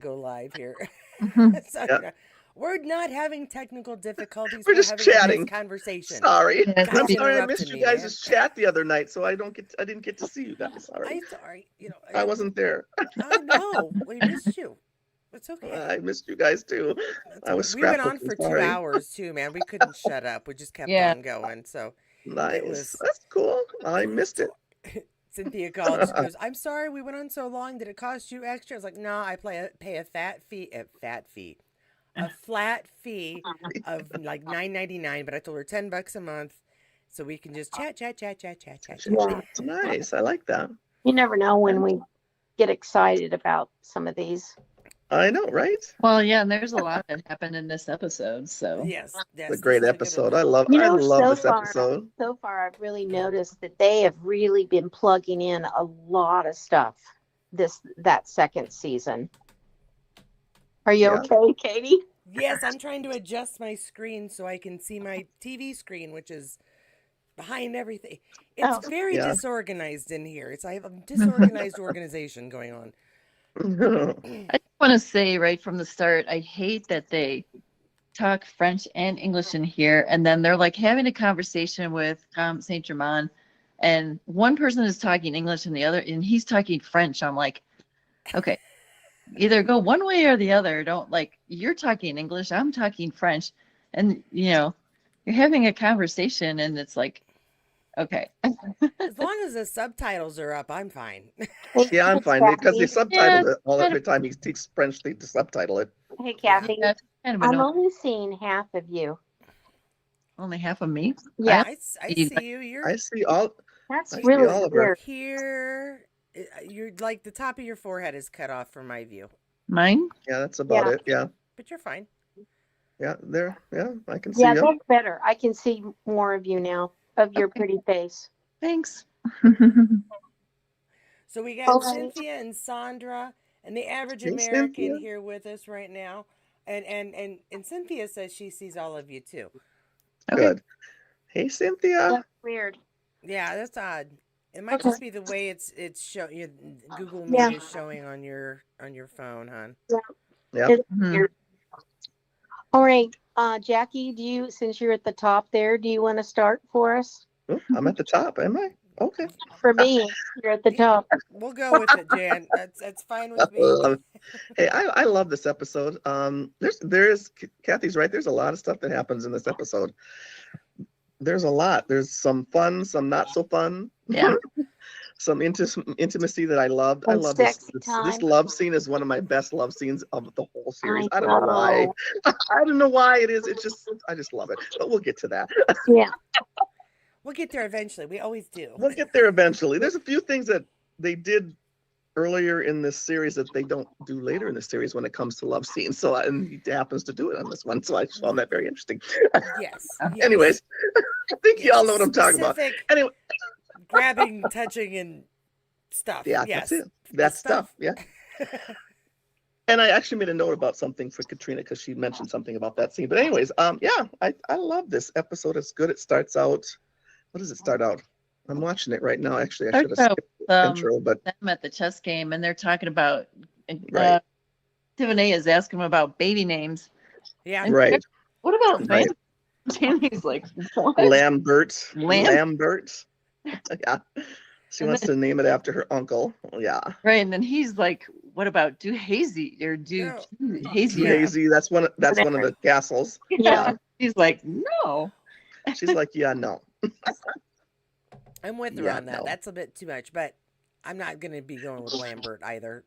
go live here. Mhm. So, Yeah, we're not having technical difficulties. we're We're just having a nice chatting. conversation. Sorry. Yeah, I'm Guys sorry I interrupted missed you me, man. guys' chat the other night, so I didn't get to see you guys. Sorry. I'm sorry. I wasn't there. I know we missed you. It's okay. I missed you guys too. That's I okay. was We went on scrapbooking. for two Sorry. hours too, man. We couldn't shut up. We just kept yeah. on going. So it Nice. was That's cool. I it was missed it. so. Cynthia called. She goes, "I'm sorry we went on so long. Did it cost you extra?" I was like, "No, I pay a a flat fee of like $9.99." But I told her $10 a month, so we can just chat, chat, chat, chat, chat, chat, chat. Yeah. Nice. I like that. You never know Yeah. when we get excited about some of these. I know, right? Well, yeah, and there's a lot that happened in this episode, so Yes, A yes, this great is a good one. episode. You I know, love so this far, episode. so far, I've really noticed that they have really been plugging in a lot of stuff that second season. Are you Yeah. okay, Katie? Yes, I'm trying to adjust my screen so I can see my TV screen, which is behind everything. It's Oh, very Yeah. disorganized in here. I have a disorganized organization going on. I just want to say right from the start, I hate that they talk French and English in here, and then they're like having a conversation with Saint Germain, and one person is talking English and the other, and he's talking French. I'm like, okay, either go one way or the other. Don't like you're talking English, I'm talking French, and you're having a conversation, and it's like, okay, As long as the subtitles are up, I'm fine. hey, Yeah, I'm fine because they Kathy. subtitled yeah, it all kind of, every time he speaks French. They subtitle it. Hey, Yeah. Kathy. yeah, it's kind of I'm annoying. only seeing half of you. Only half of me. I Yeah, only I see see you. You're I see all. that's I see really Oliver. weird. here. You're like the top of your forehead is cut off from my view, mine. Yeah, that's about Yeah, it. Yeah, but you're fine. yeah. There. Yeah, I can see yeah, you. that's better. I can see more of you now, of your Okay, pretty face. thanks. So we got Okay. Cynthia and Sandra and the average Hey, American Cynthia. here with us right now. And Cynthia says she sees all of you too. Okay. Good. Hey, Cynthia. That's weird. Yeah, that's odd. It might Okay. just be the way it's show you, Google Meet Yeah, is showing on your phone, hon. yeah, Yep. it's Mhm. weird. All right, Jackie, since you're at the top there, do you want to start for us? Oh, I'm at the top. Am I? Okay. For me, you're at the Yeah, top. we'll go with it, Jan. That's fine with me. Love- Hey, I love this episode. There's Kathy's right. There's a lot of stuff that happens in this episode. There's a lot. There's some fun, some not so fun. Yeah. Some intimacy that I loved. I And love this. sexy This time. love scene is one of my best love scenes of the whole series. I I don't know why. know. I don't know why it is. I just love it. But we'll get to that. Yeah, We'll get there eventually. We always do. We'll get there eventually. There's a few things that they did earlier in this series that they don't do later in the series when it comes to love scenes. So and he happens to do it on this one. So I found that very interesting. Yes, Uh, yes, Anyways, I think yes. y'all know what I'm talking about. Specific Anyway, grabbing, touching, and stuff. yeah, that's Yes, it. the That stuff. stuff. Yeah. And I actually made a note about something for Katrina because she mentioned something about that scene. But anyways, yeah, I love this episode. It's good. It starts out. What does it start out? I'm watching it right now. Actually, I should Starts have out skipped the intro, but them at the chess game, and they're talking about. right, Tiffany is asking him about baby names, Yeah. and right, what about right. Tammy's like what? Lambert, Lamb, Lambert. Yeah, she and wants then to name it after her uncle. Yeah, right, and then he's like, what about do hazy or do No. hazy? Yeah. Hazy. That's one of the castles. yeah, Yeah, He's like, no. she's like, yeah, no, I'm with her yeah, on that. no, That's a bit too much, but I'm not going to be going with Lambert either.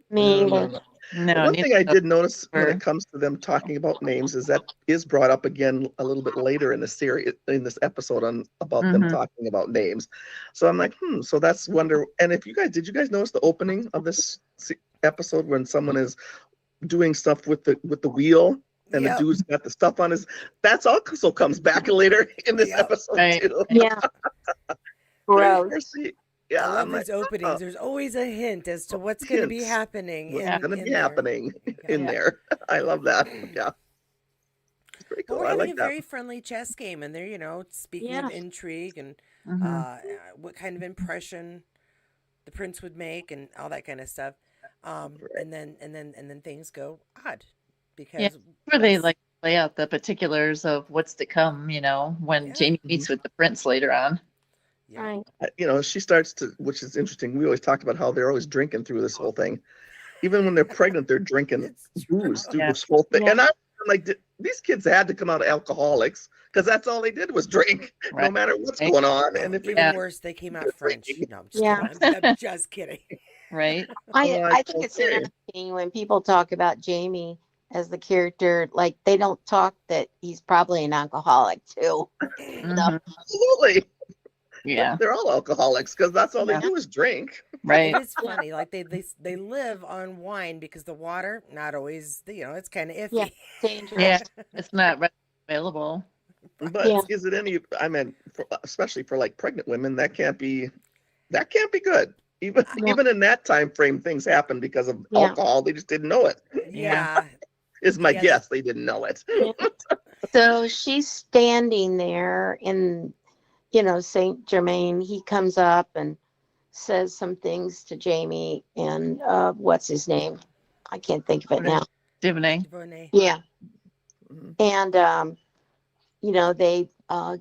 me no, no, either. no. No, One neither thing I of did notice when her. it comes to them talking about names is that is brought up again a little bit later in the series, in this episode on about them Mhm. talking about names. So I'm like, so that's wonder. And if did you guys notice the opening of this episode when someone is doing stuff with the wheel and the Yep. dude's got the stuff on his, that's also comes back later in this Yep. episode Right. too. Yeah, There's, Of gross. course, I yeah, love I'm like, these openings. There's always a hint as to what's going to be hints. happening What's Yeah. gonna be in there. happening in Yeah. there? I love that. Yeah, it's pretty Well, cool. we're I having a like that. very friendly chess game, and they're speaking Yeah, of intrigue and Mhm. what kind of impression the prince would make and all that kind of stuff. And then things go odd Yeah, because where they what's like lay out the particulars of what's to come, when yeah Jamie meets with the prince later on. yeah Right. She starts to, which is interesting. We always talked about how they're always drinking through this whole thing. Even when they're pregnant, they're drinking it's booze true. through Yeah. this whole thing. Yeah. And I'm like, these kids had to come out alcoholics because that's all they did was drink, no Right. matter what's Right. going on. Oh, And if even Yeah. worse, they came out they're French. drinking, No, I'm just Yeah. kidding. I'm just kidding. Right. I'm like, I think it's okay, interesting when people talk about Jamie as the character, like they don't talk that he's probably an alcoholic too. Mhm. absolutely. Yeah. They're all alcoholics because that's all they Yeah. do is drink. It Right. is funny. Like they live on wine because the water not always it's kind of Yeah. iffy. Dangerous. Yeah. It's not readily available. But Yeah. is it any? I mean, especially for like pregnant women, that can't be good. Even Yeah. even in that time frame, things happen because of Yeah. alcohol. They just didn't know it. Yeah. Is my Yes. guess. They didn't know it. Yeah. So she's standing there in, Saint Germain. He comes up and says some things to Jamie and what's his name? I can't think of it now. Divinay. Duvernay. Yeah. Mhm. And they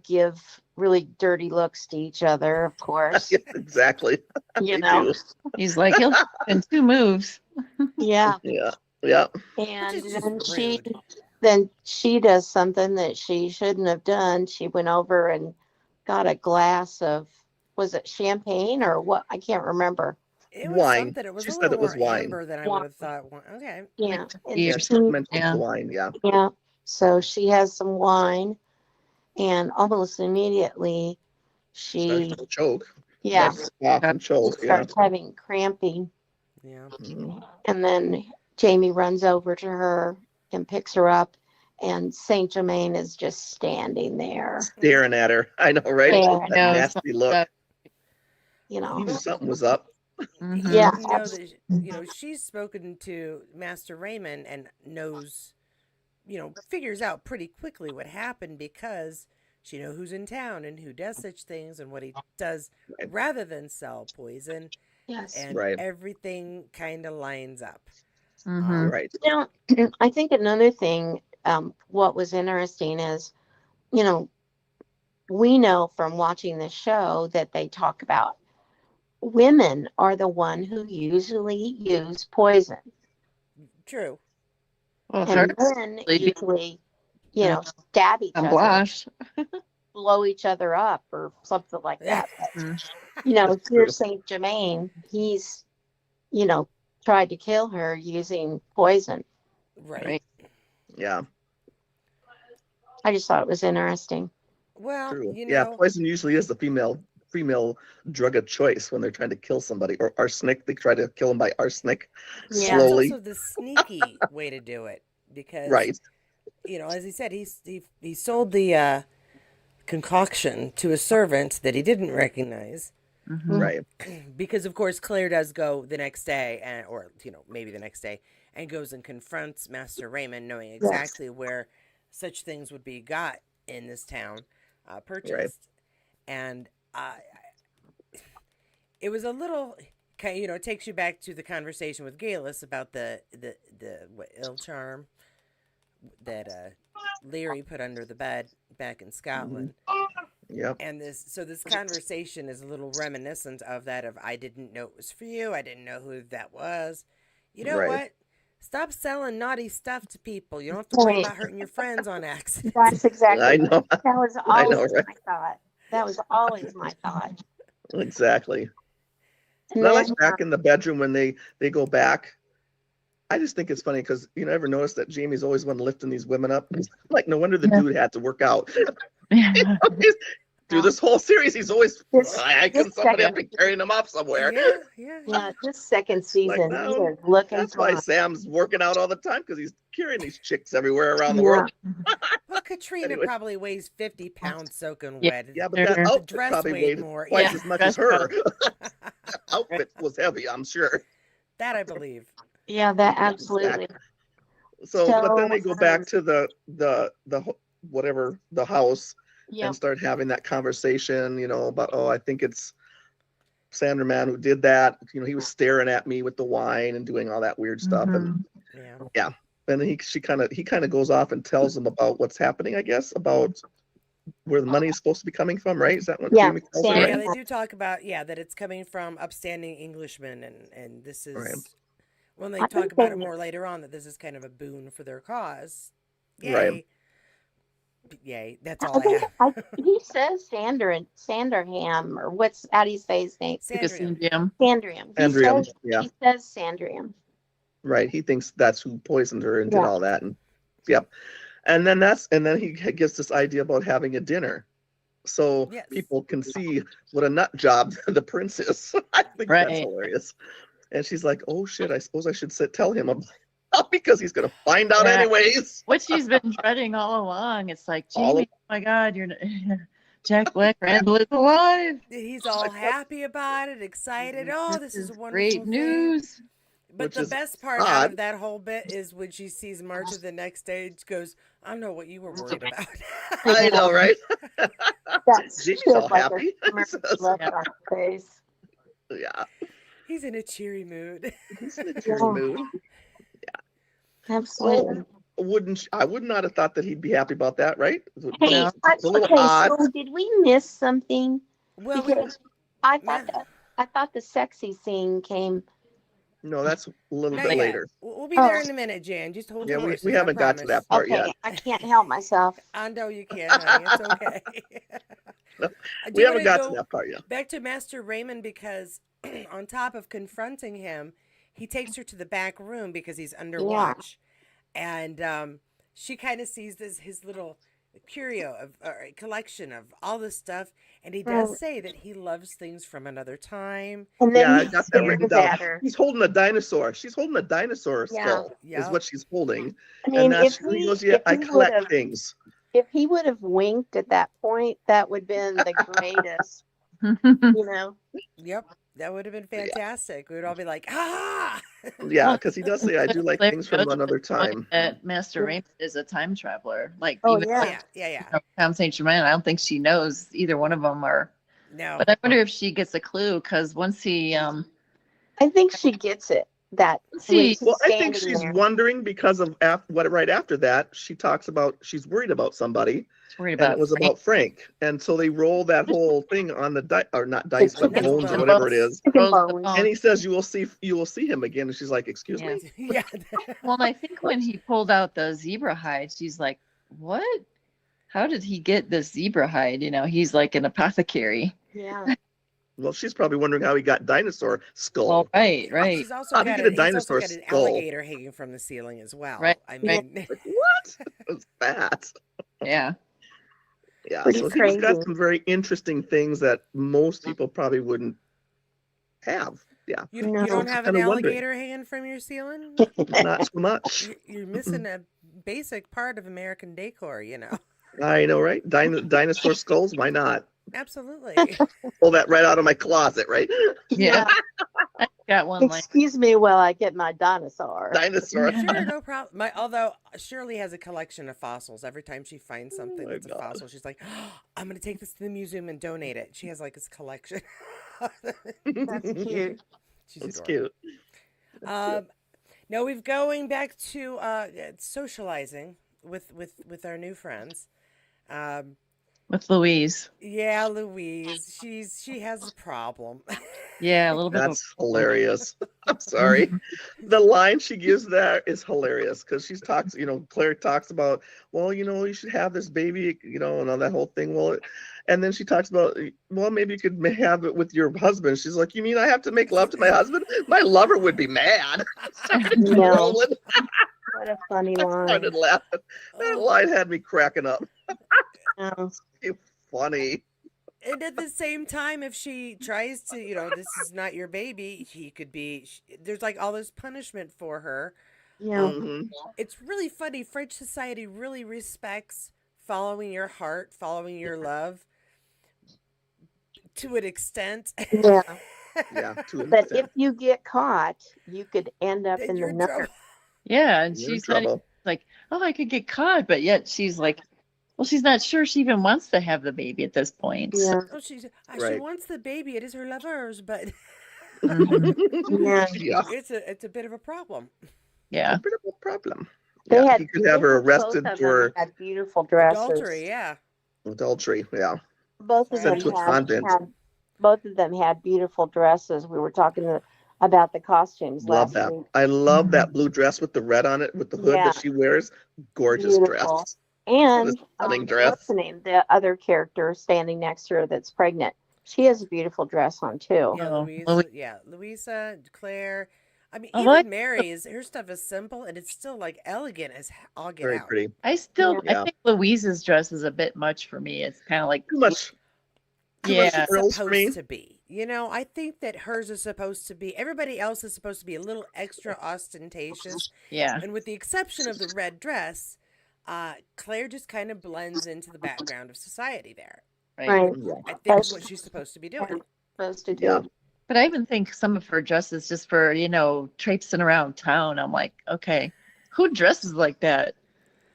give really dirty looks to each other, of course. Yes, exactly. You They know. do. He's like, he'll in 2 moves. Yeah. Yeah. Yeah. Which And is just rude. then she does something that she shouldn't have done. She went over and got a glass of, was it champagne or what? I can't remember. It was Wine. something. It was She a said little it was more wine. amber than I would Wine. have thought. Okay. Yeah. And Yeah, Or she something. mentioned Yeah. wine. Yeah. yeah. So she has some wine and almost immediately Starts she, to choke. yeah, Starts to cough and choke. Yeah. starts having cramping. Yeah. Mhm. And then Jamie runs over to her and picks her up. And Saint Germain is just standing there. Staring at her. I know, right? Staring That No, at her, nasty look. up. you He know. knew something was up. Mhm. He Yeah. didn't know that she's spoken to Master Raymond and knows, figures out pretty quickly what happened because she knows who's in town and who does such things and what he does Right. rather than sell poison, Yes. and Right. everything kind of lines up. Mhm. Right. I think another thing, what was interesting is, you know, we know from watching the show that they talk about women are the one who usually use poison, True. Well, and Charles men Lady usually, Yeah. stab each and other, Blanche. blow each other up, or something like that. Mm. That's true. Here's Saint Germain. He's, you know, tried to kill her using poison. Right. Right. Yeah. I just thought it was interesting. Well, True. Yeah. Poison usually is the female drug of choice when they're trying to kill somebody, or arsenic. They try to kill them by arsenic Yeah. Well, it's slowly. also the sneaky way to do it because, Right. as he said, he sold the concoction to a servant that he didn't recognize Mhm. Right. because, of course, Claire does go the next day, or maybe the next day, and goes and confronts Master Raymond, knowing exactly where such things would be got in this town, purchased, and it was a little. It takes you back to the conversation with Galus about the what ill charm that Leary put under the bed back in Scotland. Yep. And this conversation is a little reminiscent of that of I didn't know it was for you. I didn't know who that was. You know Right. what? Stop selling naughty stuff to people. You don't have to worry Right. about hurting your friends on accident. That's exactly. I know. That was I know, always right? my thought. That was always my thought. Exactly. And And I then, like back in the bedroom when they go back. I just think it's funny because ever notice that Jamie's always one lifting these women up. Like no wonder the Yeah. dude had to work out. Yeah. Through this whole series, he's always I can this somebody second, have to carrying him up somewhere. this second season, Like, he no, is looking That's why fine. Sam's working out all the time because he's carrying these chicks everywhere around the Yeah. world. Well, Katrina Anyway. probably weighs 50 pounds soaking Yeah. wet. Yeah, but Sure. that The outfit dress probably weighed weighed more. twice Yeah, as much as Dress her. probably. Outfit was heavy, I'm sure. that I believe. Yeah, that absolutely. So, but then So, they go back to whatever the house yeah, and start having that conversation, about I think it's Sandra man who did that. He was staring at me with the wine and doing all that weird stuff. And Yeah. and then he kind of goes off and tells them about what's happening, I guess, about where the money is supposed to be coming from, right? Is that what Yeah, Jamie tells her, Sandra. Yeah, right? they do talk about that it's coming from upstanding Englishmen, and this is Right. when they I talk think about they- it more later on that this is kind of a boon for their cause. Yay. Right. Yay. That's all I have. He says Sanderham, or how do you say his name? Sandrian. Sandrium. Andrium, yeah. He says Sandrium. Right. He thinks that's who poisoned her and did Yeah. all that. And yep. And then he gets this idea about having a dinner. So Yes. people can see what a nut job the prince is. I think that's Right. hilarious. And she's like, oh shit, I suppose I should tell him about because he's gonna find out Yeah. anyways. What she's been dreading all along. It's like, All Jamie, of- oh my God, Jack Black Randall is alive. He's all happy about it, excited. Oh, this is a wonderful great thing. news. But Which the is best part out odd. of that whole bit is when she sees Marcia the next day, she goes, I know what you were worried about. I know, right? That's Jimmy's shit all like a happy. smirk left on his face. Yeah. He's in a cheery mood. He's in a cheery Yeah. mood. Absolutely. I would not have thought that he'd be happy about that, right? Hey, No. It's a little odd. so did we miss something? Well, Because I Ma- thought the sexy scene came. No, that's a little not bit yet. later. We'll be there in a minute, Jan. Just hold Yeah, your we horses, haven't I got to that promise. part Okay, yet. I can't help myself. I know you can, honey. It's okay. No, I do We haven't wanna got go to that part yet. back to Master Raymond because on top of confronting him, he takes her to the back room because he's under Yeah. watch. And she kind of sees his little curio of collection of all this stuff, and he does say that he loves things from another time. And then Yeah, I he got that written stares down. at her. He's holding a dinosaur. She's holding a dinosaur Yeah. skull. Yeah. Is what she's holding. I mean, And that's he goes, yeah, I collect things. if he would have winked at that point, that would have been the greatest. You know. Yep, that would have been fantastic. We would all be like, ah. Yeah, because he does say I do like things from another time. That Master Raymond is a time traveler. Like, Oh, even yeah. Yeah. Tom St. Germain, I don't think she knows either one of them are. No. But I wonder if she gets a clue because once he, I think she gets it. That See, when she's Well, I think standing she's there. wondering because of right after that, she talks about she's worried about somebody, she's worried and about it was Frank. about Frank. And so they roll that whole thing on the or not dice, but chicken bones or bones. whatever it is. Chicken Rolls the bones. bone. And he says, you will see him again. And she's like, excuse Yeah. me? Yeah. Well, I think when he pulled out the zebra hide, she's like, what? How did he get this zebra hide? He's like an apothecary. Yeah. Well, she's probably wondering how he got dinosaur skull. Well, right. She's also How'd he got get a he's also dinosaur got an skull? alligator hanging from the ceiling as well. Right, I right. mean, Like, what? What's that? Yeah. Yeah, Pretty so he's got crazy. some very interesting things that most people probably wouldn't have. Yeah, you No. don't have an Kinda wondering. alligator hanging from your ceiling? not so much. You're missing a basic part of American decor, I know, right? Dinosaur skulls? Why not? Absolutely. Pull that right out of my closet, right? Yeah. I got one like, Excuse me while I get my dinosaur. Dinosaur. Sure, no problem. Although Shirley has a collection of fossils. Every time she finds something my that's a God. fossil, she's like, I'm going to take this to the museum and donate it. She has like this collection. That's cute. She's That's adorable. cute. Now we've going back to socializing with our new friends. with Louise. Yeah, Louise. She has a problem. Yeah, a little bit. That's hilarious. I'm sorry. The line she gives there is hilarious because she talks, Claire talks about, well, you should have this baby, and all that whole thing. Well, and then she talks about, well, maybe you could have it with your husband. She's like, you mean I have to make love to my husband? My lover would be mad. No. Rolling. What a funny I line. started laughing. That line had me cracking up. Oh, It's funny. And at the same time, if she tries to, this is not your baby, he could be, there's like all this punishment for her. yeah. Mhm. It's really funny. French society really respects following your heart, following your love to an extent. Yeah. Yeah. To an But extent. if you get caught, you could end up Then in you're the in nutter. trouble. Yeah, and You're in she's not even trouble. like, oh, I could get caught, but yet she's like Well, she's not sure she even wants to have the baby at this point. Yeah. Oh, she Right. wants the baby. It is her lovers, but Mhm. Yeah. Yeah. it's a bit of a problem. Yeah. A bit of a problem. They Yeah, had he could have her both arrested of them for had beautiful dresses. Adultery, yeah. adultery. Yeah, Both of Sorry. them sent to a had, convent. both of them had beautiful dresses. We were talking about the costumes Love last that. week. I love that blue dress with the red on it, with the hood Yeah. that she wears. Gorgeous Beautiful. dress. And Stunning what's dress. the name? The other character standing next to her that's pregnant. She has a beautiful dress on too. Yeah, Oh, Louisa, Claire. I mean, Oh, even Mary's, her stuff is simple and it's still like elegant as all get Very out. pretty. I Yeah. think Louise's dress is a bit much for me. It's kind of like, Too much. Too much yeah, it's frills for me. supposed to be. You know, I think that hers is supposed to be, everybody else is supposed to be a little extra ostentatious. yeah, And with the exception of the red dress, Claire just kind of blends into the background of society there. right. Right. I think is what she's supposed to be doing. Supposed to do. Yeah. But I even think some of her dresses just for, traipsing around town. I'm like, okay, who dresses like that?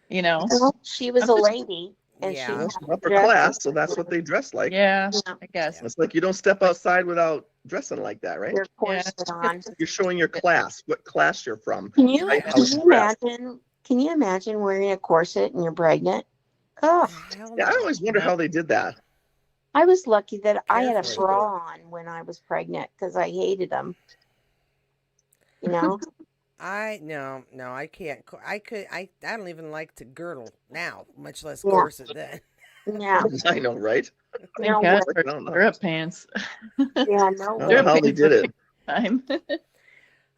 Well, she was a lady, and Yeah. she Well, had she's upper dresses. class, so that's what they dress like. Yeah, Yeah. I guess. It's like you don't step outside without dressing like that, right? Your corset on. You're showing your class, what class you're from. Can you Right? can you imagine? Can you imagine wearing a corset and you're pregnant? Oh, Hell Yeah, I no. always wonder how they did that. I was lucky that I had a Carefully. bra on when I was pregnant because I hated them. You know. No, I can't. I don't even like to girdle now, much less Yeah. corset then. Yeah. I know, right? Thank No God way. for I don't know. stirrup pants. Yeah. No I don't way. know how they did it. Time.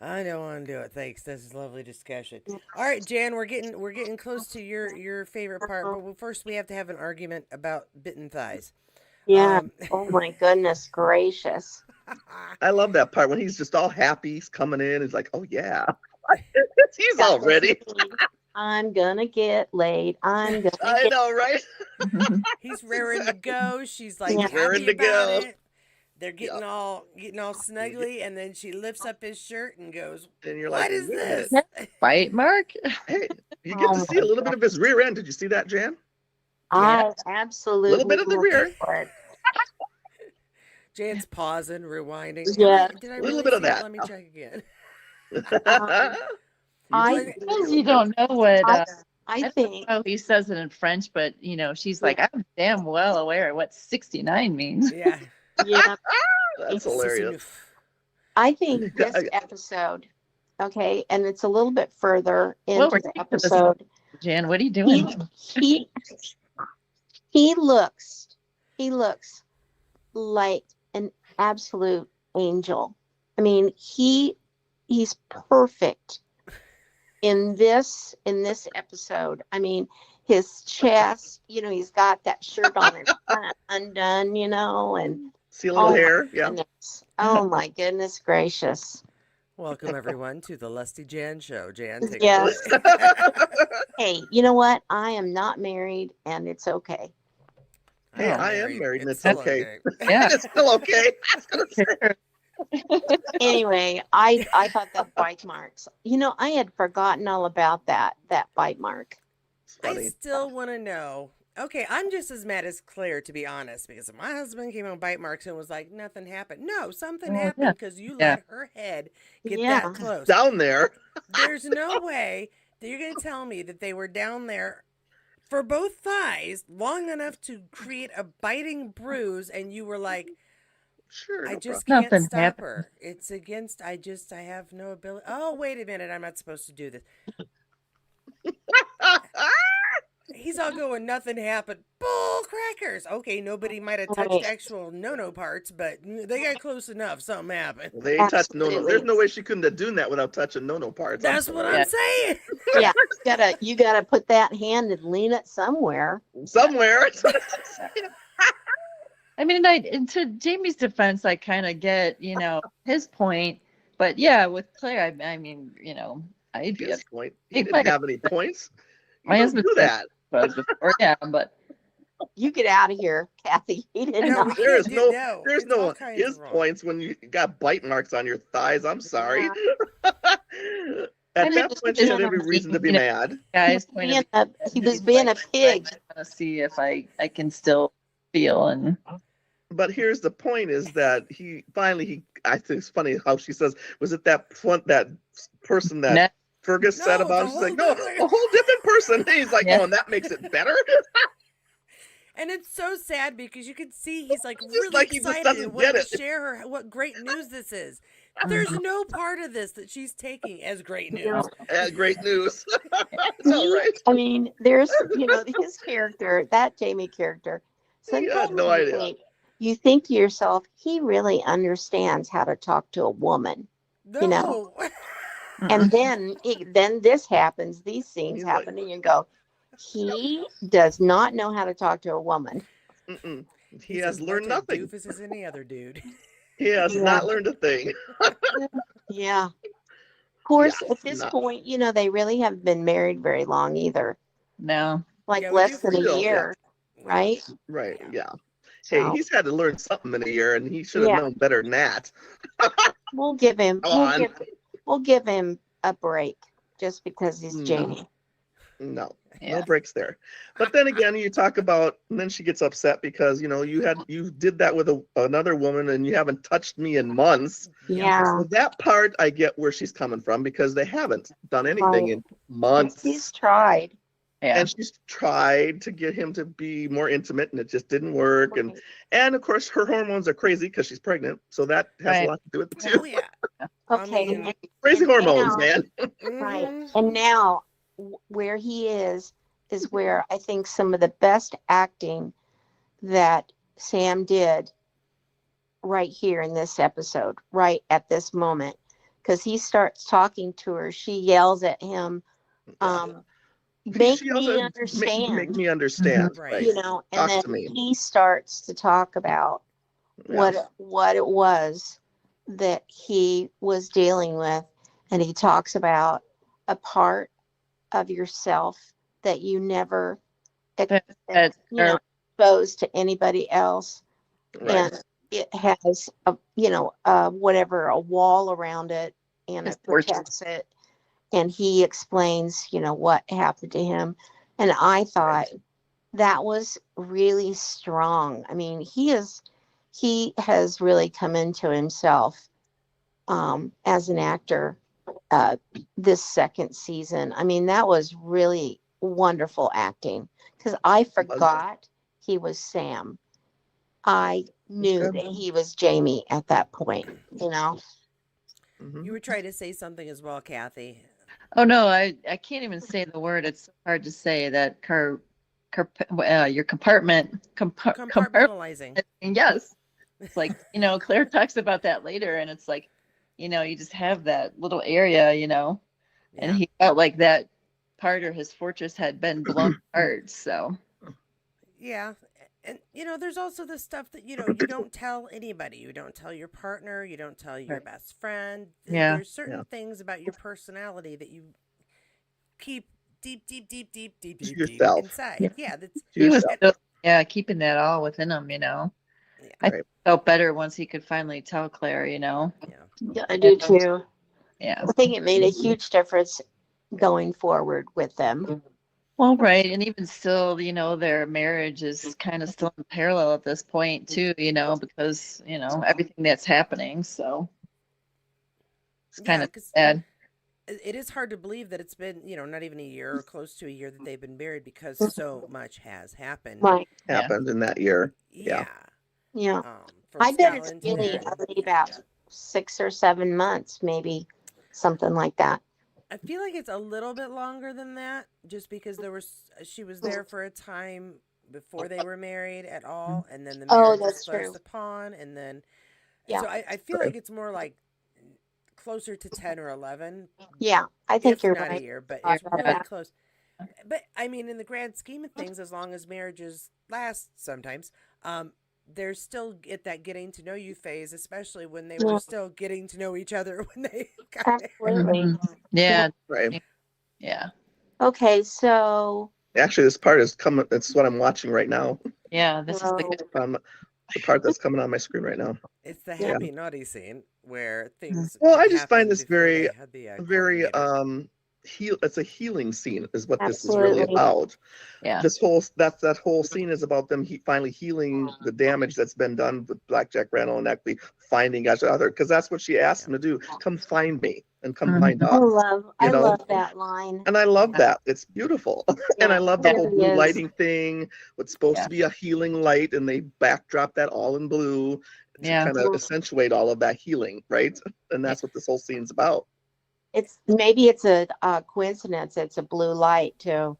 I don't want to do it. Thanks. This is a lovely discussion. All right, Jan, we're getting close to your favorite part, but first we have to have an argument about bitten thighs. Yeah. Oh my goodness gracious. I love that part when he's just all happy. He's coming in. He's like, oh, yeah. He's all ready. I'm gonna get laid. I'm gonna I get. know, right? He's raring to go. She's like Yeah. Raring happy to about go. it. They're getting all snuggly, and then she lifts up his shirt and goes, And you're "What like, is wait a this?" minute. Bite mark? Hey, you get Oh to see a my little bit of his rear end. Did you see that, Jan? I absolutely. Little bit of the rear. for it. Jan's pausing, rewinding. Yeah. Did I A little really bit of see it? that. Let me check again. I Suppose you don't know what. I I think. don't know if he says it in French, but she's like, I'm damn well aware of what 69 means. Yeah. Yeah. That's hilarious. I think this episode, okay, and it's a little bit further Well, into we're the taking this- episode. Jan, what are you doing? He looks like an absolute angel. I mean, he's perfect in this episode. I mean, his chest, he's got that shirt on and front undone, and See a little Oh, hair? Yeah. goodness. Oh my goodness gracious. Welcome everyone to the Lusty Jan Show. Jan, take Yes. it away. Hey, you know what? I am not married and it's okay. Hey, I am married and it's still okay. Yeah. It's still okay. Anyway, I thought that bite marks. I had forgotten all about that bite mark. It's I funny. still want to know. Okay, I'm just as mad as Claire, to be honest, because my husband came on bite marks and was like, nothing happened. No, something Oh, happened yeah. because you Yeah. let her head get Yeah. that close. Down there. There's no way that you're going to tell me that they were down there for both thighs long enough to create a biting bruise, and you were like, Sure. I no just problem. can't Nothing stop happened. her. It's against, I have no ability. Oh, wait a minute. I'm not supposed to do this. He's all going, nothing happened. Bull crackers. Okay, nobody might have touched Right. actual no parts, but they got close enough. Something happened. They ain't touched no. Absolutely. There's no way she couldn't have done that without touching no parts. That's what Yeah. I'm saying. Yeah, you gotta put that hand and lean it somewhere. Somewhere. I mean, and to Jamie's defense, I kind of get, his point. But yeah, with Claire, I mean, I'd be His point. He Hey, didn't Claire. have any points. You My don't husband do said- that. before, yeah, but You get out of here, Kathy. He did No, not. we There is can't no. do- no, There's it's all no kinds his of wrong. points when you got bite marks on your thighs. I'm sorry. Yeah. At I mean, that point, she had every it's- reason to be you know, mad. guys, point He was being a pig. to see if I can still feel and But here's the point: is that he finally I think it's funny how she says, "Was it that person that Net- Fergus said No, it's about?" a She's like, whole "No, different-" a whole different person." And he's like, Yeah. "Oh, and that makes it better." And it's so sad because you can see he's like Just really like he just excited doesn't and wanting get to it. share what great news this is. There's no part of this that she's taking as great news. Great news. No, right? I mean, there's, his character, that Jamie character. He had Sometimes no idea. you think to yourself, he really understands how to talk to a woman. No. And then this happens, these scenes He's like- happen, and you go, he does not know how to talk to a woman. Mm-mm. He He's has as learned much a nothing. doofus as any other dude. He has Yeah. not learned a thing. Yeah. Of course, Yeah, at this no. point, they really haven't been married very long either. no. Like Yeah, would less you than a feel- year, right? Right, Yeah. yeah. Hey, So, he's had to learn something in a year, and he should have Yeah. known better than that. we'll give him Come on. we'll give him a break just because he's No. Jamie. No, Yeah. no breaks there. But then again, you talk about, and then she gets upset because you did that with another woman, and you haven't touched me in months. Yeah. So that part I get where she's coming from, because they haven't done anything Right. in months. He's tried. Yeah. And she's tried to get him to be more intimate, and it just didn't work. And of course, her hormones are crazy because she's pregnant, so that has Right. a lot to do with it Oh too. yeah. Okay. I mean, Crazy and hormones, now- man. Right. mhm. And now where he is where I think some of the best acting that Sam did right here in this episode, right at this moment. Because he starts talking to her. She yells at him, make She me also understand. Make me understand. Mhm. Right. And Talk then to me. he starts to talk about Yeah. what it was that he was dealing with, and he talks about a part of yourself that you never That- exposed to anybody else, Right. and it has a wall around it, and It's it protects it, and he explains what happened to him, and I thought that was really strong. I mean, he has really come into himself as an actor this second season. I mean, that was really wonderful acting, because I forgot he was Sam. I knew good. that he was Jamie at that point, Mhm. You were trying to say something as well, Kathy. Oh no, I can't even say the word. It's so hard to say that your compartment. Compartmentalizing. Yes. It's like, Claire talks about that later, and it's like, you just have that little area, and Yeah. he felt like that part of his fortress had been blown apart. So Yeah. And there's also the stuff that you don't tell anybody. You don't tell your partner, you don't tell your Right. best friend. Yeah. There's certain Yeah. things about your personality that you keep deep Yourself. inside. Yeah, that's he was Yourself. still, keeping that all within him, I Right. felt better once he could finally tell Claire, yeah. Yeah, I do too. Yeah. I think it made a huge difference going forward with them. Well, right. And even still, their marriage is kind of still in parallel at this point too, because, everything that's happening. So it's kind Yeah, of 'cause sad. it is hard to believe that it's been, not even a year or close to a year that they've been married, because so much has happened. Right. Yeah. Happened in that year. Yeah. Yeah. From I bet it's Scotland to really there. only about 6 or 7 months, maybe something like that. I feel like it's a little bit longer than that, just because she was there for a time before they were married at all, and then the Oh, marriage was that's closed true. upon, and then Yeah. so I feel like it's more like closer to 10 or 11, Yeah, I think if you're not a right. year, but Sorry it's about really that. close. But I mean, in the grand scheme of things, as long as marriages last, sometimes they're still at that getting to know you phase, especially when they Yeah. were still getting to know each other when they got married. Absolutely. Yeah. Right. Yeah. Okay, so Actually, this part is coming. It's what I'm watching right now. Yeah. This is the The part that's coming on my screen right now. It's the Yeah. happy naughty scene where things Well, I had just find happened this before very, they had the very court meeting. it's a healing scene is what this is really Absolutely. about. Yeah. That whole scene is about them finally healing the damage that's been done with Blackjack, Randall, and actually finding each other, because that's what she asked him to do. Come find me and come find Mhm. us. I You know, love that line. and I love Yeah. that. It's beautiful. And I Yeah, love it the whole really blue is. lighting thing. What's supposed Yeah. to be a healing light, and they backdrop that all in blue to Yeah. kind of accentuate all of that healing, right? And that's what this whole scene's about. Maybe it's a coincidence. It's a blue light too.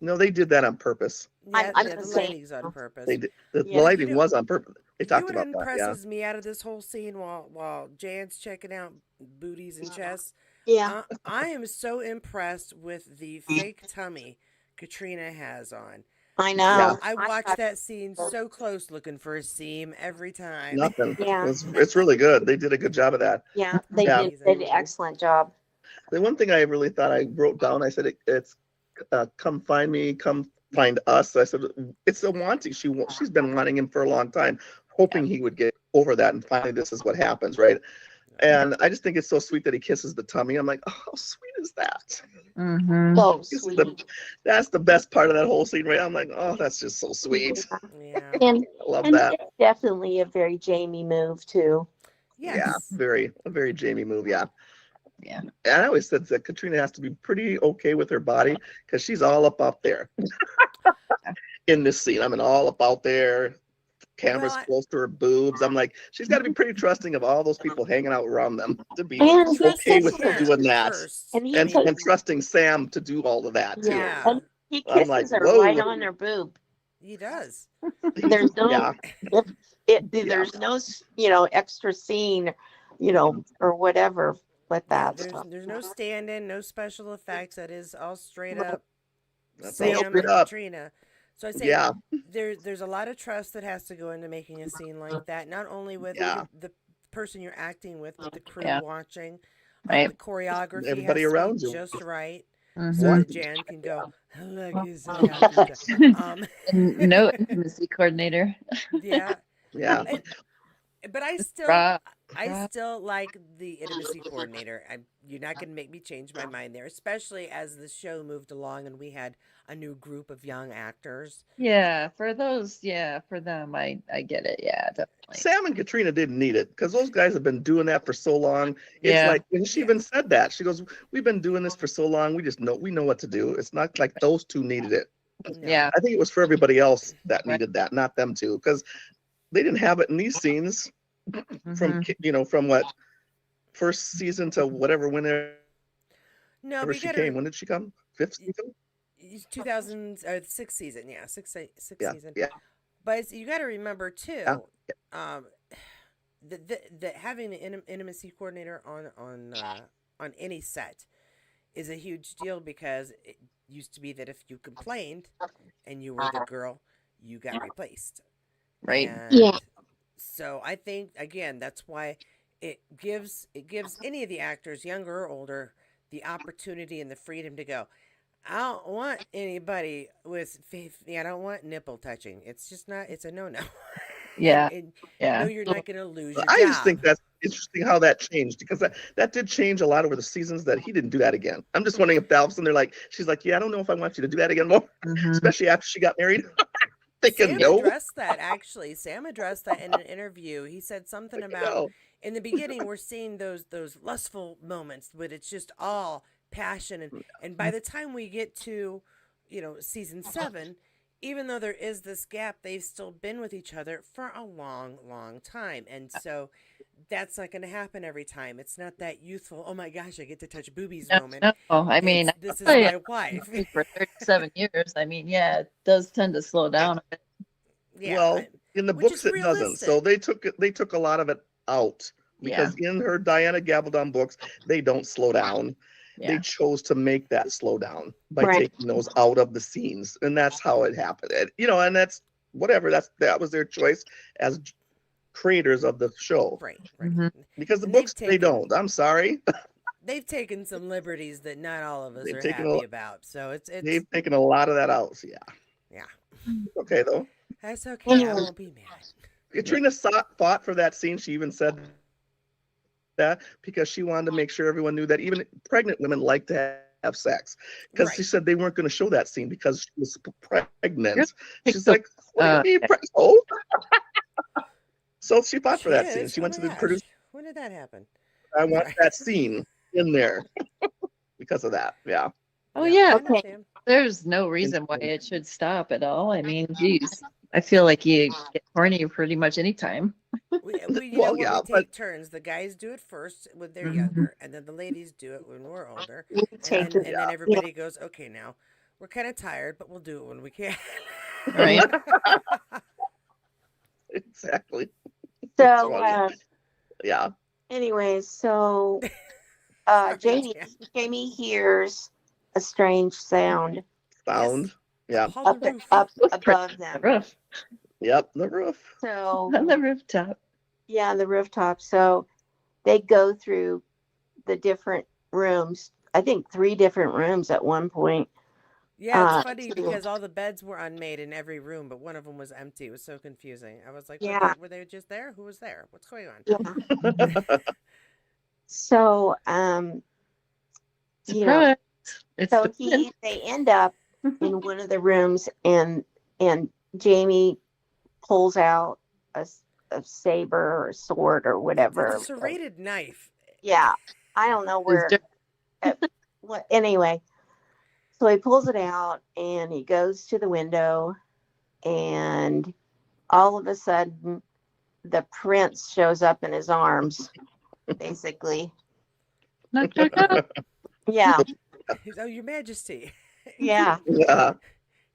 No, they did that on purpose. Yeah, I'm yeah, the just saying. lighting's on purpose. They did. The Yeah. lighting was on purpose. They You know talked what about that. Yeah. impresses me out of this whole scene while Jan's checking out booties and chests? Yeah. I am so impressed with the fake tummy Katrina has on. I Yeah. know. I I watch thought that scene so close, looking for a seam every time. Nothing. Yeah. It's really good. They did a good job of that. Yeah, they Yeah. did an excellent job. The one thing I really thought I wrote down, I said it's come find me, come find us. I said it's a wanting. She's been wanting him for a long time, hoping he would get over that, and finally this is what happens, right? And I just think it's so sweet that he kisses the tummy. I'm like, oh, how sweet is that? Mm-hmm. So This is sweet. that's the best part of that whole scene, right? I'm like, oh, that's just so sweet. Yeah. And I love and that. it's definitely a very Jamie move too. Yeah, Yes. a very Jamie move. Yeah. Yeah. And I always said that Katrina has to be pretty okay with her body, because she's all up there in this scene. I mean, all up out there. Camera's Well, close to her boobs. I'm like, she's got to be pretty trusting of all those people hanging out around them to be And he okay with kisses her. doing that, first. And he I and mean, and trusting Sam to do all of that too. Yeah. yeah, And he I'm like, kisses her whoa. right on her boob. he does. There's no Yeah, there's no extra scene, or whatever with Yeah, that stuff. there's no stand-in, no special effects. That is all straight Right. up that's all Sam straight and up. Katrina. So I say Yeah, there's a lot of trust that has to go into making a scene like that. Not only with yeah. the person you're acting with, but the crew Yeah. watching. Right. The choreography Everybody has to around be you. just right, so Mm-hmm. that Jan can go, look, he's so happy. And no intimacy coordinator. Yeah, Yeah. but I still Rob. like the intimacy coordinator. You're not going to make me change my mind there, especially as the show moved along and we had a new group of young actors. Yeah, for those, for them, I get it. Yeah, definitely. Sam and Katrina didn't need it, because those guys have been doing that for so long. It's Yeah. like, and she even said that. She goes, "We've been doing this for so long. We know what to do." It's not like those two needed it. No. Yeah. I think it was for everybody else that Right. needed that, not them two, because they didn't have it in these scenes from Mhm. from what first season to whatever whenever No, but you she gotta came. When did she come? Fifth season? 6th season, yeah, sixth Yeah, season. yeah, But you got to remember too, yeah. that having an intimacy coordinator on any set is a huge deal, because it used to be that if you complained and you were the girl, you got replaced. Right. And Yeah. so I think again that's why it gives any of the actors, younger or older, the opportunity and the freedom to go, I don't want anybody with faith. I don't want nipple touching. It's just not. It's a no. Yeah. And Yeah. no, you're not going to lose your I just job. think that's interesting how that changed, because that did change a lot over the seasons, that he didn't do that again. I'm just wondering if Dalvin, she's like, yeah, I don't know if I want you to do that again more, Mhm. especially after she got married. Thinking Sam no. addressed that actually. Sam addressed that in an interview. He said something Thinking about no. in the beginning we're seeing those lustful moments, but it's just all passion, and by the time we get to season 7, even though there is this gap, they've still been with each other for a long time, and so that's not going to happen every time. It's not that youthful, oh my gosh, I get to touch boobies moment. No, I mean, This is I'll tell my you, wife. for 37 years, I mean, yeah, it does tend to slow down a bit. Yeah, Well, in the which books is it doesn't. So they took a lot of it out, because in her Diana Gabaldon books, they don't slow down. They Yeah. chose to make that slow down by Right. taking those out of the scenes, and that's how it happened. And that's whatever. That was their choice as creators of the show, right. Mhm. because the And they've books they taken- don't. I'm sorry, They've taken some liberties that not all of us They've are taken happy about. So it's they've taken a lot of that out. So yeah. okay though. That's okay. I Yeah. won't be mad. Katrina fought for that scene. She even said that because she wanted to make sure everyone knew that even pregnant women like to have sex because she Right. said they weren't going to show that scene because she was pregnant. She's So, like, what do you mean pregnant? Oh. So she fought for She that scene. is. She Oh went my to the gosh. producer. When did that happen? I want Sorry. that scene in there because of that. Yeah. oh Yeah, yeah, I Okay. understand. there's no reason why it should stop at all. I mean, geez, I feel like you get horny pretty much anytime. You know Well, what? yeah, We but take turns. The guys do it first when they're Mhm. younger, and then the ladies do it when we're older, We take it. and then yeah. everybody goes, okay, now we're kind of tired, but we'll do it when we can. Right. Exactly. It's So, funny. Yeah. anyways, so Sorry, Jamie Dan. Jamie hears a strange sound Sound. Yes, Yeah. up on the roof. up Footprint above on the them. roof, Yep. The roof. So on the rooftop. yeah, the rooftop. So they go through the different rooms. I think 3 different rooms at one point. Yeah, it's funny To, because all the beds were unmade in every room, but one of them was empty. It was so confusing. I was like, yeah, were they just there? Who was there? What's going on? yeah. So you know, Surprise! It's so the they end up in one of the rooms, and Jamie pulls out a saber or a sword or It's a whatever. serrated knife. Yeah, I don't know It's where. What anyway? So he pulls it out and he goes to the window, and all of a sudden, the prince shows up in his arms, basically. knock, knock, knock. Yeah, He's, oh, Your Majesty. yeah, Yeah.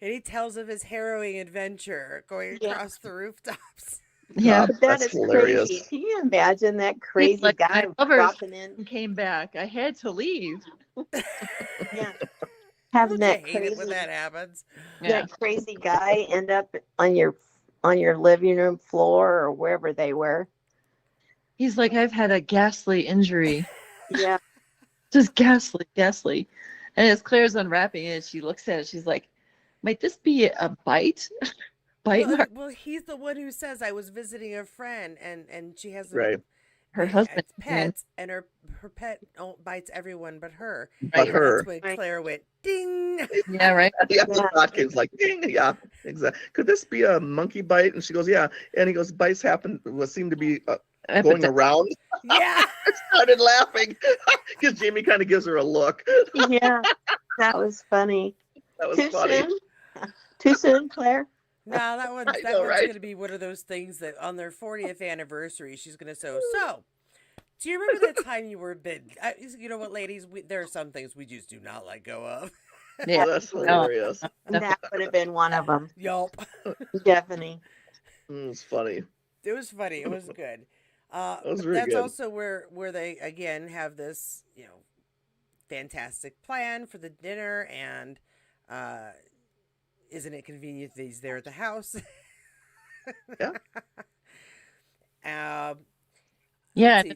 And he tells of his harrowing adventure going yeah. across the rooftops. Yeah, That That's is hilarious. crazy. Can you imagine that he's crazy like, guy my lovers dropping in? came back. I had to leave. Yeah, having Don't you that hate it when crazy that happens? Yeah, guy end up on your living room floor or wherever they were. he's like, I've had a ghastly injury, Yeah, just ghastly, ghastly. And as Claire's unwrapping it, she looks at it. She's like, might this be a bite? Bite mark? Well, he's the one who says I was visiting a friend, and she has Right. Her husband. pets, and her pet bites everyone but her. But Right. And her. that's when Right. Claire went ding. Yeah, right. Yeah, Yeah. the thought came like, ding. Yeah, exactly. Could this be a monkey bite? And she goes, yeah. And he goes, bites happen, seem to be going around. Yeah. I started laughing because Jamie kind of gives her a look. yeah, that was funny. That was Too funny. soon? Too soon, Claire? No, that I one's know, right? gonna be one of those things that on their 40th anniversary she's gonna say, so do you remember that time you were bitten? You know what, ladies, there are some things we just do not let go of. Yeah. Oh, that's No. hilarious. That would have been one of them. Yup. Definitely. It's funny. It was funny. It was good. That was But really that's good. also where they again have this, fantastic plan for the dinner, and isn't it convenient that he's there at the house? Yeah. Um, Yeah, let's see.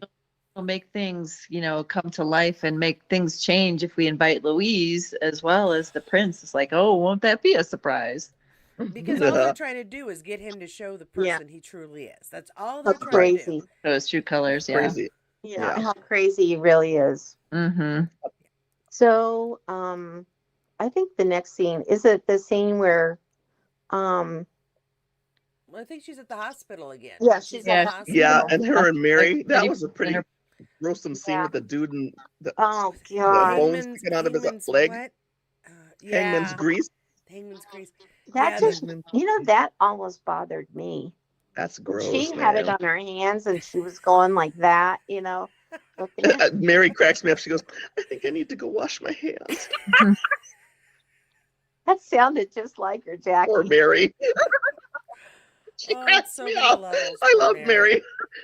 it'll make things, come to life and make things change if we invite Louise as well as the prince. It's like, oh, won't that be a surprise? Because all they're trying to do is get him to show the Yeah. person he truly is. That's all How they're trying to crazy. do. Those true colors, yeah. Crazy. Yeah, Yeah. how crazy he really is. Mm-hmm. So, I think the next scene is it the scene where, Well, I think she's at the hospital again. Yeah, she's at in the the Yeah, hospital. and her and Mary, that Lady was a pretty in her- gruesome scene Yeah. with the dude and the oh the god, bones sticking out of his leg. what? Hangman's Yeah, grease. Hangman's grease. that Yeah, just Hangman- that almost bothered me. That's When gross, she had it man. on her hands and she was going like that, looking at Mary cracks me up. She goes, I think I need to go wash my hands. that sounded just like her, Jackie. Poor Mary. She Oh, cracks it's so me many up. levels, I poor love Mary. Mary.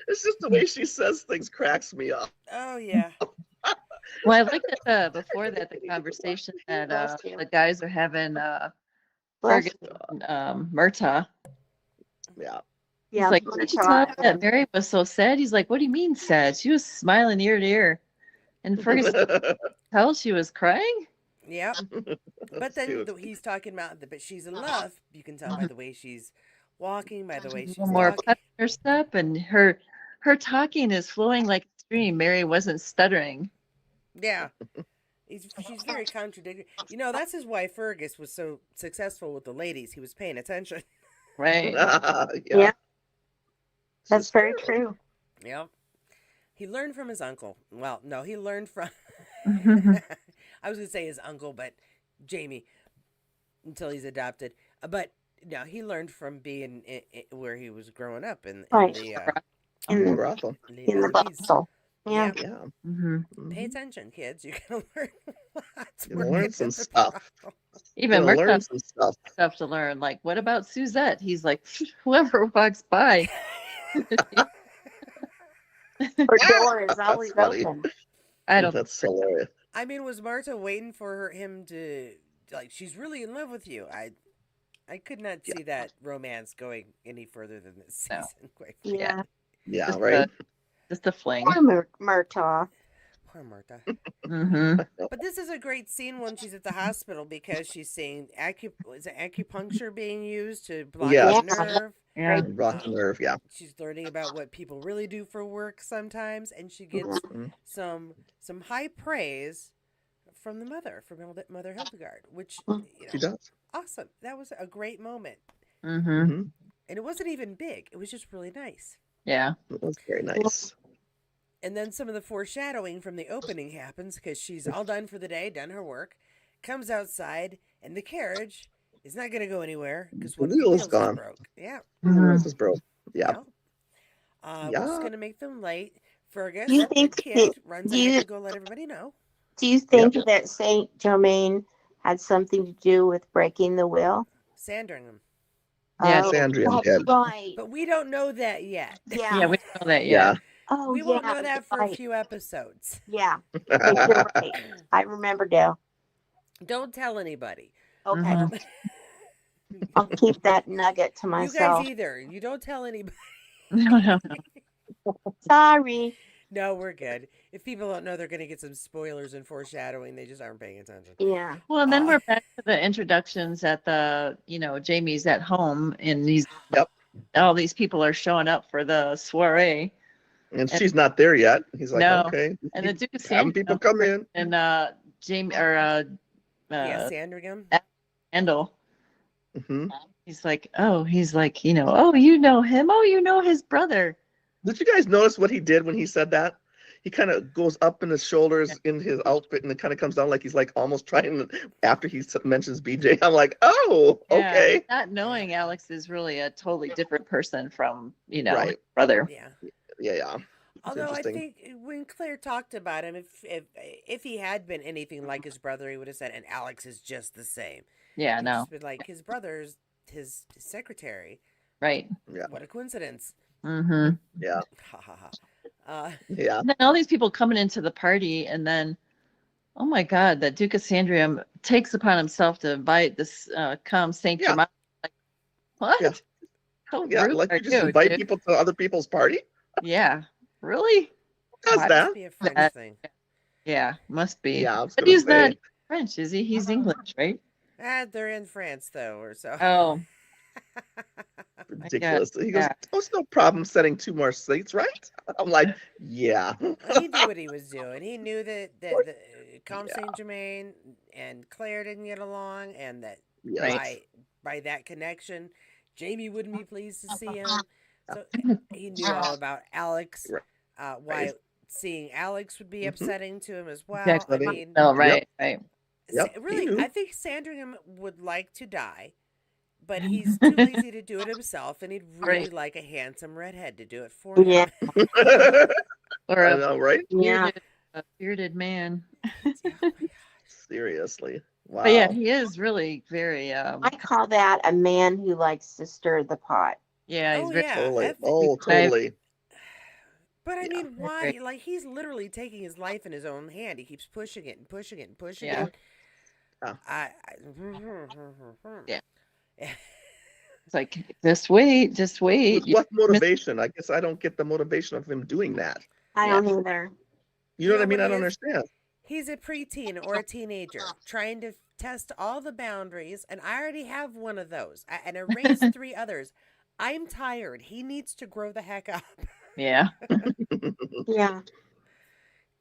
It's just the way she says things cracks me up. Oh yeah. Well, I like that before that, the conversation that Bless you. the guys are having Bless Fergus you. Murtaugh. Yeah. Yeah, He's like, did you tell her that Mary was so sad? He's like, what do you mean sad? She was smiling ear to ear. And Fergus tell she was crying? Yep. But That's then cute. he's talking about but she's in love. You can tell by the way she's walking, by the way A she's little more talking. pep in her step, and her talking is flowing like a stream. Mary wasn't stuttering. Yeah. She's very contradictory. You know, that's his why Fergus was so successful with the ladies. He was paying attention. Right. Yeah. Yeah, This that's is very true. true. Yep. He learned from his uncle. Well, no, he learned from. I was gonna say his uncle, but Jamie, until he's adopted. But no, he learned from being where he was growing up in Right. In the In brothel. in the Vietnamese. bustle. Yeah. Yep. Yeah. Hmm. Pay Hmm. attention, kids. You're gonna learn lots You're gonna working learn some at the stuff. brothel. You're Even gonna Murtaugh learn has some stuff. stuff to learn. Like, what about Suzette? He's like, whoever walks by. Her door is That's always funny. open. I don't. That's hilarious. I mean, was Marta waiting for him to like? She's really in love with you. I could not Yeah. see that romance going any further than this No. season. Quite Yeah. Yeah. Just Right. Just a fling. Poor Murtaugh. poor Marta. Hmm. But this is a great scene when she's at the hospital because she's seeing is it acupuncture being used to block Yes. the nerve. Yeah. Rough nerve. Yeah. She's learning about what people really do for work sometimes, and she gets Mhm. some high praise from the mother, from Mother Hildegard, which She does. awesome. That was a great moment, Hmm. Hmm. and it wasn't even big. It was just really nice. Yeah. It was very nice. And then some of the foreshadowing from the opening happens because she's all done for the day, done her work, comes outside, and the carriage is not going to go anywhere because The one of the wheel is wheels is gone. broke. Yeah. Mhm. This is broke. Yeah. Which is Yeah. going to make them late. Fergus, Do you the think kid, runs do ahead you to go let everybody know. do you think that Saint Germain had something to do with breaking the will? Sandringham. Yeah. Oh, Sandrian that's did. right. But we don't know that yet. Yeah. Yeah. We don't know that Yeah. yet. Oh, We won't know that for a right. few episodes. Yeah. You're right. I remember now. Don't tell anybody. Okay. Mhm. I'll keep that nugget to You guys myself. either. You don't tell anybody. No. Sorry. No, we're good. If people don't know, they're going to get some spoilers and foreshadowing. They just aren't paying attention. Yeah. Well, and then Uh, we're back to the introductions at the, Jamie's at home and these Yep. all these people are showing up for the soiree. And And she's not there yet. He's like, no. okay. And the Duke of Having people Sandringham come in. and Jamie or yeah, Sandringham. Handel. Hmm. He's like, oh, oh, you know him. Oh, you know his brother. Did you guys notice what he did when he said that? He kind of goes up in his shoulders in his outfit, and it kind of comes down like he's like almost trying to, after he mentions BJ. I'm like, oh, Yeah, okay. not knowing Alex is really a totally different person from, his Right. brother. Yeah. Yeah. Although I interesting. think when Claire talked about him, if he had been anything like his brother, he would have said, "And Alex is just the same." Yeah, He'd no, just been like his brother's his secretary. right. Yeah. What a coincidence! Mm-hmm. Yeah. Ha ha ha. Yeah. And then all these people coming into the party, and then, oh my God, the Duke of Sandringham takes upon himself to invite this come Saint Yeah. Germain. Like, what? Yeah. How Yeah. rude Like are you just you, invite dude? people to other people's party? Yeah, really? Who does Why- that? Must be a French Uh, thing. Yeah, must be. Yeah, I was But gonna he's say. not French, is he? He's English, right? They're in France though, or so. Oh, Ridiculous. He goes, yeah. oh, it's no problem setting 2 more seats, right? I'm like, yeah. He knew what he was doing. He knew that Comme Yeah. Saint Germain and Claire didn't get along, and that Yes. Right. by that connection, Jamie wouldn't be pleased to see him. So he knew all about Alex. Why seeing Alex would be Mhm. upsetting to him as well. Exactly. I mean, No, right, right. Yep, he really, knew. I think Sandringham would like to die, but he's too lazy to do it himself, and he'd really Right. like a handsome redhead to do it for Yeah. him. Or I a know, right? Yeah. bearded man. Oh my gosh. Seriously. Wow. But yeah, he is really very I call that a man who likes to stir the pot. yeah, he's Oh very yeah. Totally. Oh, Right. totally. But I Yeah. mean, why? Right. Like he's literally taking his life in his own hand. He keeps pushing it and pushing it and pushing Yeah. it. Yeah. Yeah. It's like just wait. With what motivation? I guess I don't get the motivation of him doing that. I Yeah. don't either. You know what I know mean? what I it don't is? understand. He's a preteen or a teenager trying to test all the boundaries, and I already have one of those, and I raised 3 others. I'm tired. He needs to grow the heck up. Yeah. Yeah.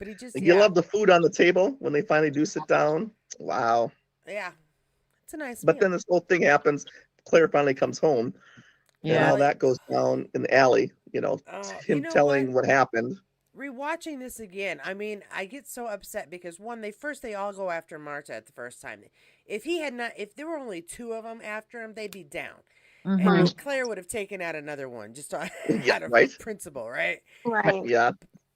But he just, You yeah, love the food on the table when they finally do sit down. Wow. yeah, it's a nice But meal. then this whole thing happens. Claire finally comes home, and Yeah. how Well, that goes down in the alley. you Him know what? telling what happened. Rewatching this again, I mean, I get so upset because one, they all go after Marta at the first time. If he had not, if there were only two of them after him, they'd be down, Mm-hmm. and Claire would have taken out another one just Yeah, out of right. principle, right? Right. Yeah,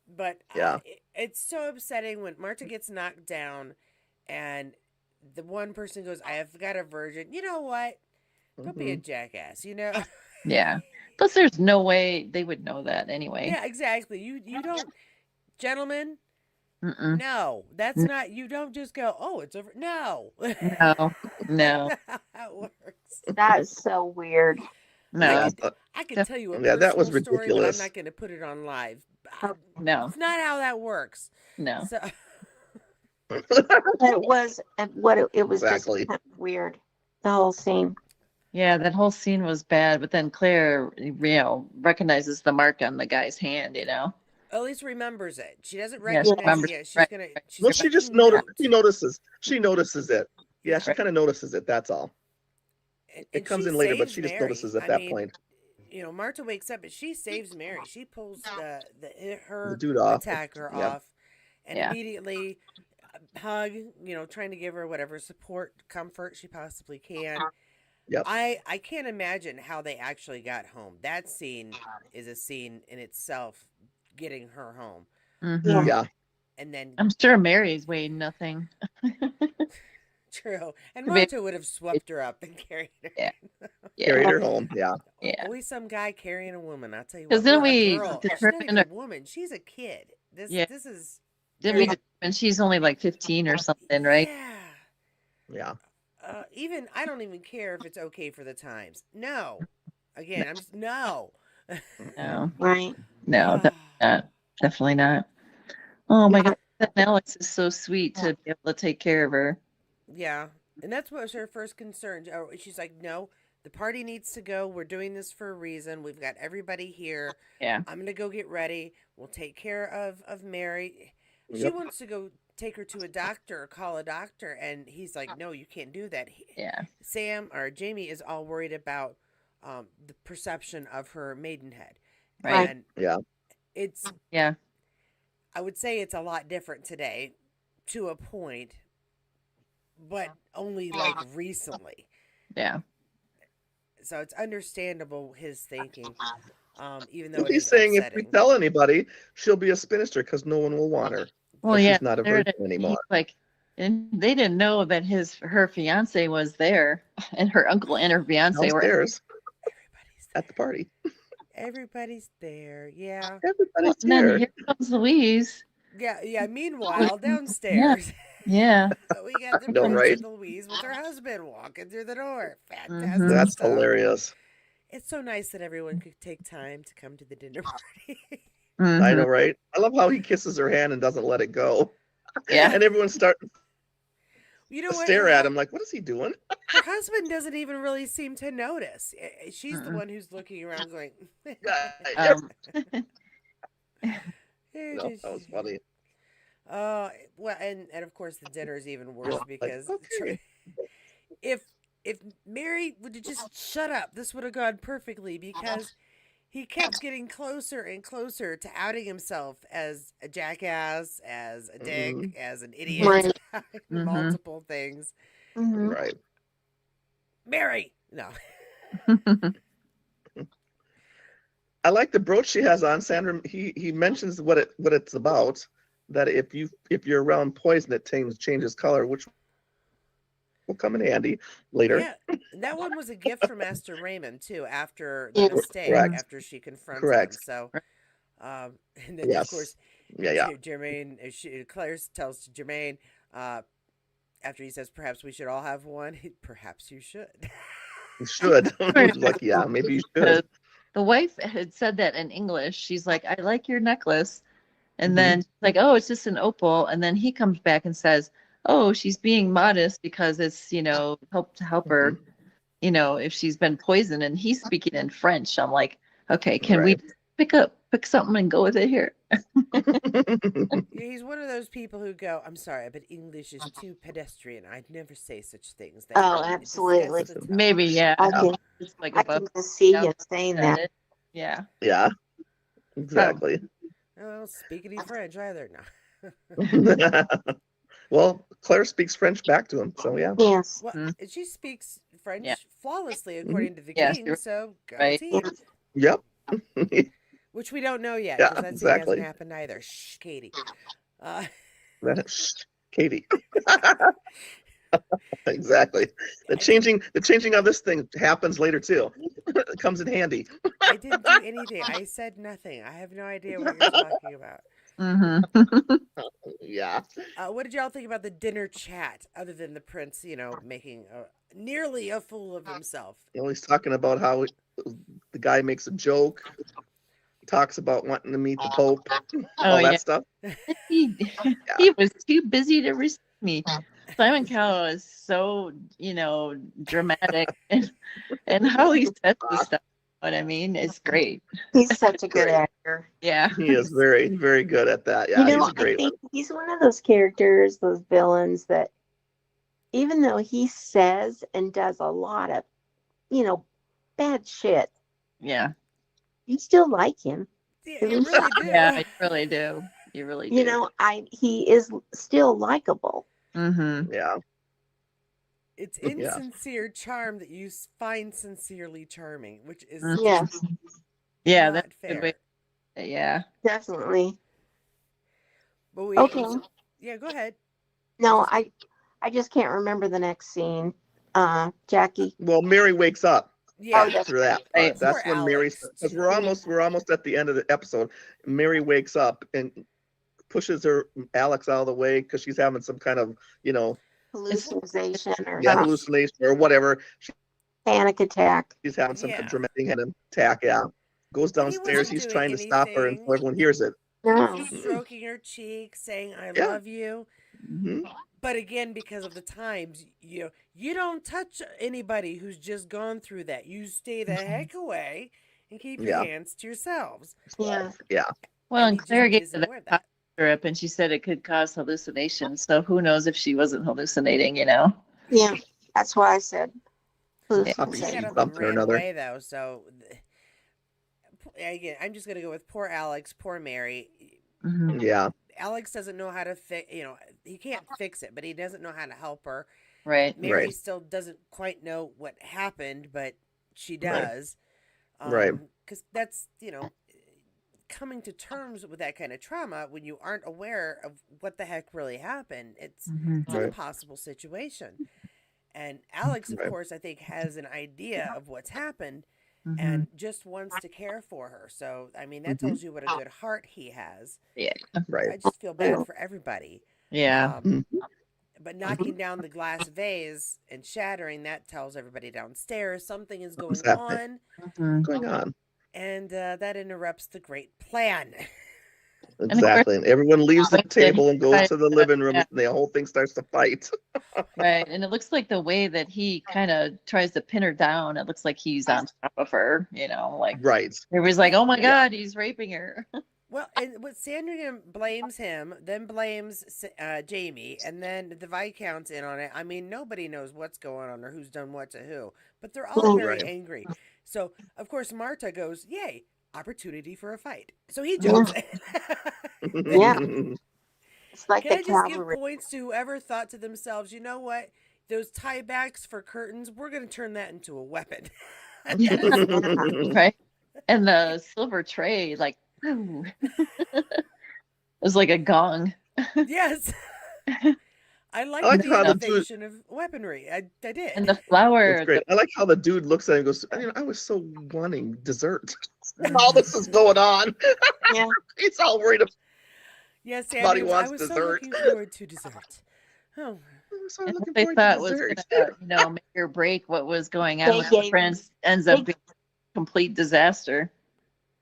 But yeah. it's so upsetting when Marta gets knocked down, and the one person goes, "I have got a virgin." You know what? Don't be a Hmm. jackass. You know. Yeah. Plus, there's no way they would know that anyway. Yeah, exactly. You don't, gentlemen. Mm-mm. No, that's not. You don't just go, "Oh, it's over." No, No, no, that's not how it works. That is so weird. I no, Yeah, could I could tell you a yeah. That was personal story, but I'm ridiculous. not going to put it on live. Okay. no, It's not how that works. no. So It was it was just Exactly. kind of weird. The whole scene. Yeah, that whole scene was bad, but then Claire, recognizes the mark on the guy's hand, at least remembers it. She doesn't Yeah, she recognize it remembers. yet. She's Right, gonna. right, She's Well, she just taking notices. note. She notices. She notices it. Yeah, Yeah, she kind of notices it. That's all. It and comes she in later, but saves she just Mary. notices at I that mean, point. Marta wakes up, but she saves Mary. She pulls The her dude off. attacker Yep. off, and Yeah. immediately hug. Trying to give her whatever support, comfort she possibly can. Yep. I can't imagine how they actually got home. That scene is a scene in itself, getting her home, Mm-hmm. Yeah. and then I'm sure Mary's weighed nothing. true, and To be- Marta would have swept her up and carried her. Yeah. Yeah, Carried her home. Yeah. yeah. Always some guy carrying a woman. I'll tell you Because what. then Well, a we girl. She's not determined, even a woman. She's a kid. This Yeah. this is didn't we very determine she's only like 15 or something, right? yeah. Yeah. Even I don't even care if it's okay for the times. No. Again, I'm just no. No, Right. no, definitely not. Definitely not. Oh my God. And Alex is so sweet to be able to take care of her. Yeah, and that's what was her first concern. She's like, "No, the party needs to go. We're doing this for a reason. We've got everybody here. Yeah. I'm gonna go get ready. We'll take care of Mary." She Yep. wants to go take her to a doctor or call a doctor, and he's like, "No, you can't do that." Yeah. Sam or Jamie is all worried about the perception of her maidenhead, Right. and Yeah. it's Yeah. I would say it's a lot different today, to a point, but only like recently. Yeah. So it's understandable his thinking, even though Well, it he's is saying if we upsetting. tell anybody, she'll be a spinster because no one will want her. Well, Because yeah. she's not a there it virgin is. anymore. He's like, and they didn't know that her fiance was there, and her uncle and her fiance were. Downstairs Everybody's at the party. Everybody's there. Yeah. Well, Everybody's and then there. here comes Louise. Yeah. Yeah. Meanwhile, Yeah. downstairs, Yeah. we got the I know, Prince right? and Louise with her husband walking through the door. Fantastic Mhm. That's stuff. hilarious. It's so nice that everyone could take time to come to the dinner party. I Mhm. know, right? I love how he kisses her hand and doesn't let it go. Yeah. And everyone's starting You know to what? stare at him like, what is he doing? Her husband doesn't even really seem to notice. She's the Mm-mm. one who's looking around going, Um, No, that was funny. well, and of course the dinner's even worse Like, because okay. if Mary would have just shut up, this would have gone perfectly because he kept getting closer and closer to outing himself as a jackass, as a dick, Mhm. as an idiot, Right. Mhm. multiple things. Mhm. Right. Mary, no, I like the brooch she has on. Sandra, he mentions what it's about. That if you're around poison, it changes color, which will come in handy later. yeah, that one was a gift from Master Raymond too. After the Yeah. mistake, Correct. after she confronts Correct. him, so. And then of Yes. course, Yeah. Jermaine, Claire tells Jermaine, after he says, "Perhaps we should all have one." Perhaps you should. You should. Like, yeah, maybe you Because should. the wife had said that in English. She's like, I like your necklace. And Mhm. then she's like, oh, it's just an opal. And then he comes back and says, oh, she's being modest because it's, help her, Mhm. if she's been poisoned. And he's speaking in French. I'm like, okay, can we Right. pick pick something and go with it here. He's one of those people who go, I'm sorry, but English is too pedestrian. I'd never say such things. That Oh, it absolutely. disgusts the tongue. Maybe, yeah. I can It's like I above can just see down him saying at that. it. Yeah. Yeah, exactly. Oh, speak any French either. No. Well, Claire speaks French back to him, so yeah. Yes. Well, Mm. she speaks French Yeah. flawlessly, according to the Yes, king. you're So go right. team. Yep. Which we don't know yet, Yeah, because that scene exactly. hasn't happened either. Shh, Katie. Shh, Katie. Exactly. The changing of this thing happens later too. It comes in handy. I didn't do anything. I said nothing. I have no idea what you're talking about. Mm-hmm. Yeah. What did y'all think about the dinner chat, other than the prince, making nearly a fool of himself? He's talking about how the guy makes a joke, talks about wanting to meet the Pope, all that stuff. He was too busy to receive me. Simon Cowell is so, dramatic and how he says the stuff. What I mean is great. He's such a good Great. actor. Yeah. He is very, very good at that. Yeah, he's a I great think he's one of those characters, those villains that even though he says and does a lot of, bad shit, Yeah. you still like him. Yeah, you really do. Yeah, you really do. You really do. He is still likable. Mm-hmm. Yeah. It's Yeah. insincere charm that you find sincerely charming, which is Yes, Yeah, not that's a fair. good way. Yeah. definitely. But we, Okay. yeah, go ahead. No, I just can't remember the next scene. Jackie. Well, Mary wakes up Yeah, that's after that. right. Part. That's Poor when Mary, Alex, because too. we're almost at the end of the episode. Mary wakes up and pushes Alex out of the way because she's having some kind of Hallucination or hallucination or whatever. panic attack. She's having some Yeah. dramatic head attack. Yeah, goes And he downstairs. wasn't He's doing trying to stop her, and anything. everyone hears it. He was No. just stroking her cheek, saying, I Yeah. love you. Hmm. But again, because of the times, you don't touch anybody who's just gone through that. You stay the heck away and keep your Yeah. hands to yourselves. Yeah. Yeah. Well, And and he Claire just gave isn't her aware of the that. strip, and she said it could cause hallucinations. So who knows if she wasn't hallucinating? Yeah. That's why I said She hallucination. got up and Something or ran another. away, though. So, again, I'm just going to go with poor Alex, poor Mary. Mm-hmm. Yeah. Alex doesn't know how to fix, he can't fix it, but he doesn't know how to help her. Right. Mary Right. still doesn't quite know what happened, but she Right. does. Right. Because that's, coming to terms with that kind of trauma when you aren't aware of what the heck really happened. It's Mm-hmm. an Right. impossible situation. And Alex, of Right. course, I think has an idea of what's happened Mm-hmm. and just wants to care for her. So, I mean, that Mhm. tells you what a good heart he has. Yeah. I Right. just feel bad for everybody. Yeah. But knocking down the glass vase and shattering, that tells everybody downstairs something is going Exactly. on, Mm-hmm. What's going on? and that interrupts the great plan. of course- Exactly. And everyone leaves the Like that table he and goes tried to the to- living room, yeah. and the whole thing starts to fight. Right. And it looks like the way that he kind of tries to pin her down, it looks like he's on top of her, like Right. it was like, oh my Yeah. God, he's raping her. Well, and what Sandringham blames him, then blames Jamie, and then the Viscount's in on it. I mean, nobody knows what's going on or who's done what to who, but they're all very Right. angry. So, of course, Marta goes, "Yay, opportunity for a fight!" So he jumps in. Yeah. It's like Can I the just give cavalry. points to whoever thought to themselves, you know what? Those tiebacks for curtains, we're going to turn that into a weapon. Right. And the silver tray, like, ooh. It was like a gong. Yes. I like I like the how the dude- innovation of weaponry. I did. And the flower. It's great. I like how the dude looks at it and goes, I was so wanting dessert. Mhm. All this is going on. Yeah. He's all worried about Yes, Everybody Andrew, I wants was so dessert. looking forward to dessert. Oh, so And looking what they forward to thought was dessert. gonna, make or break what was going on They with the gave- prince ends up they- being a complete disaster.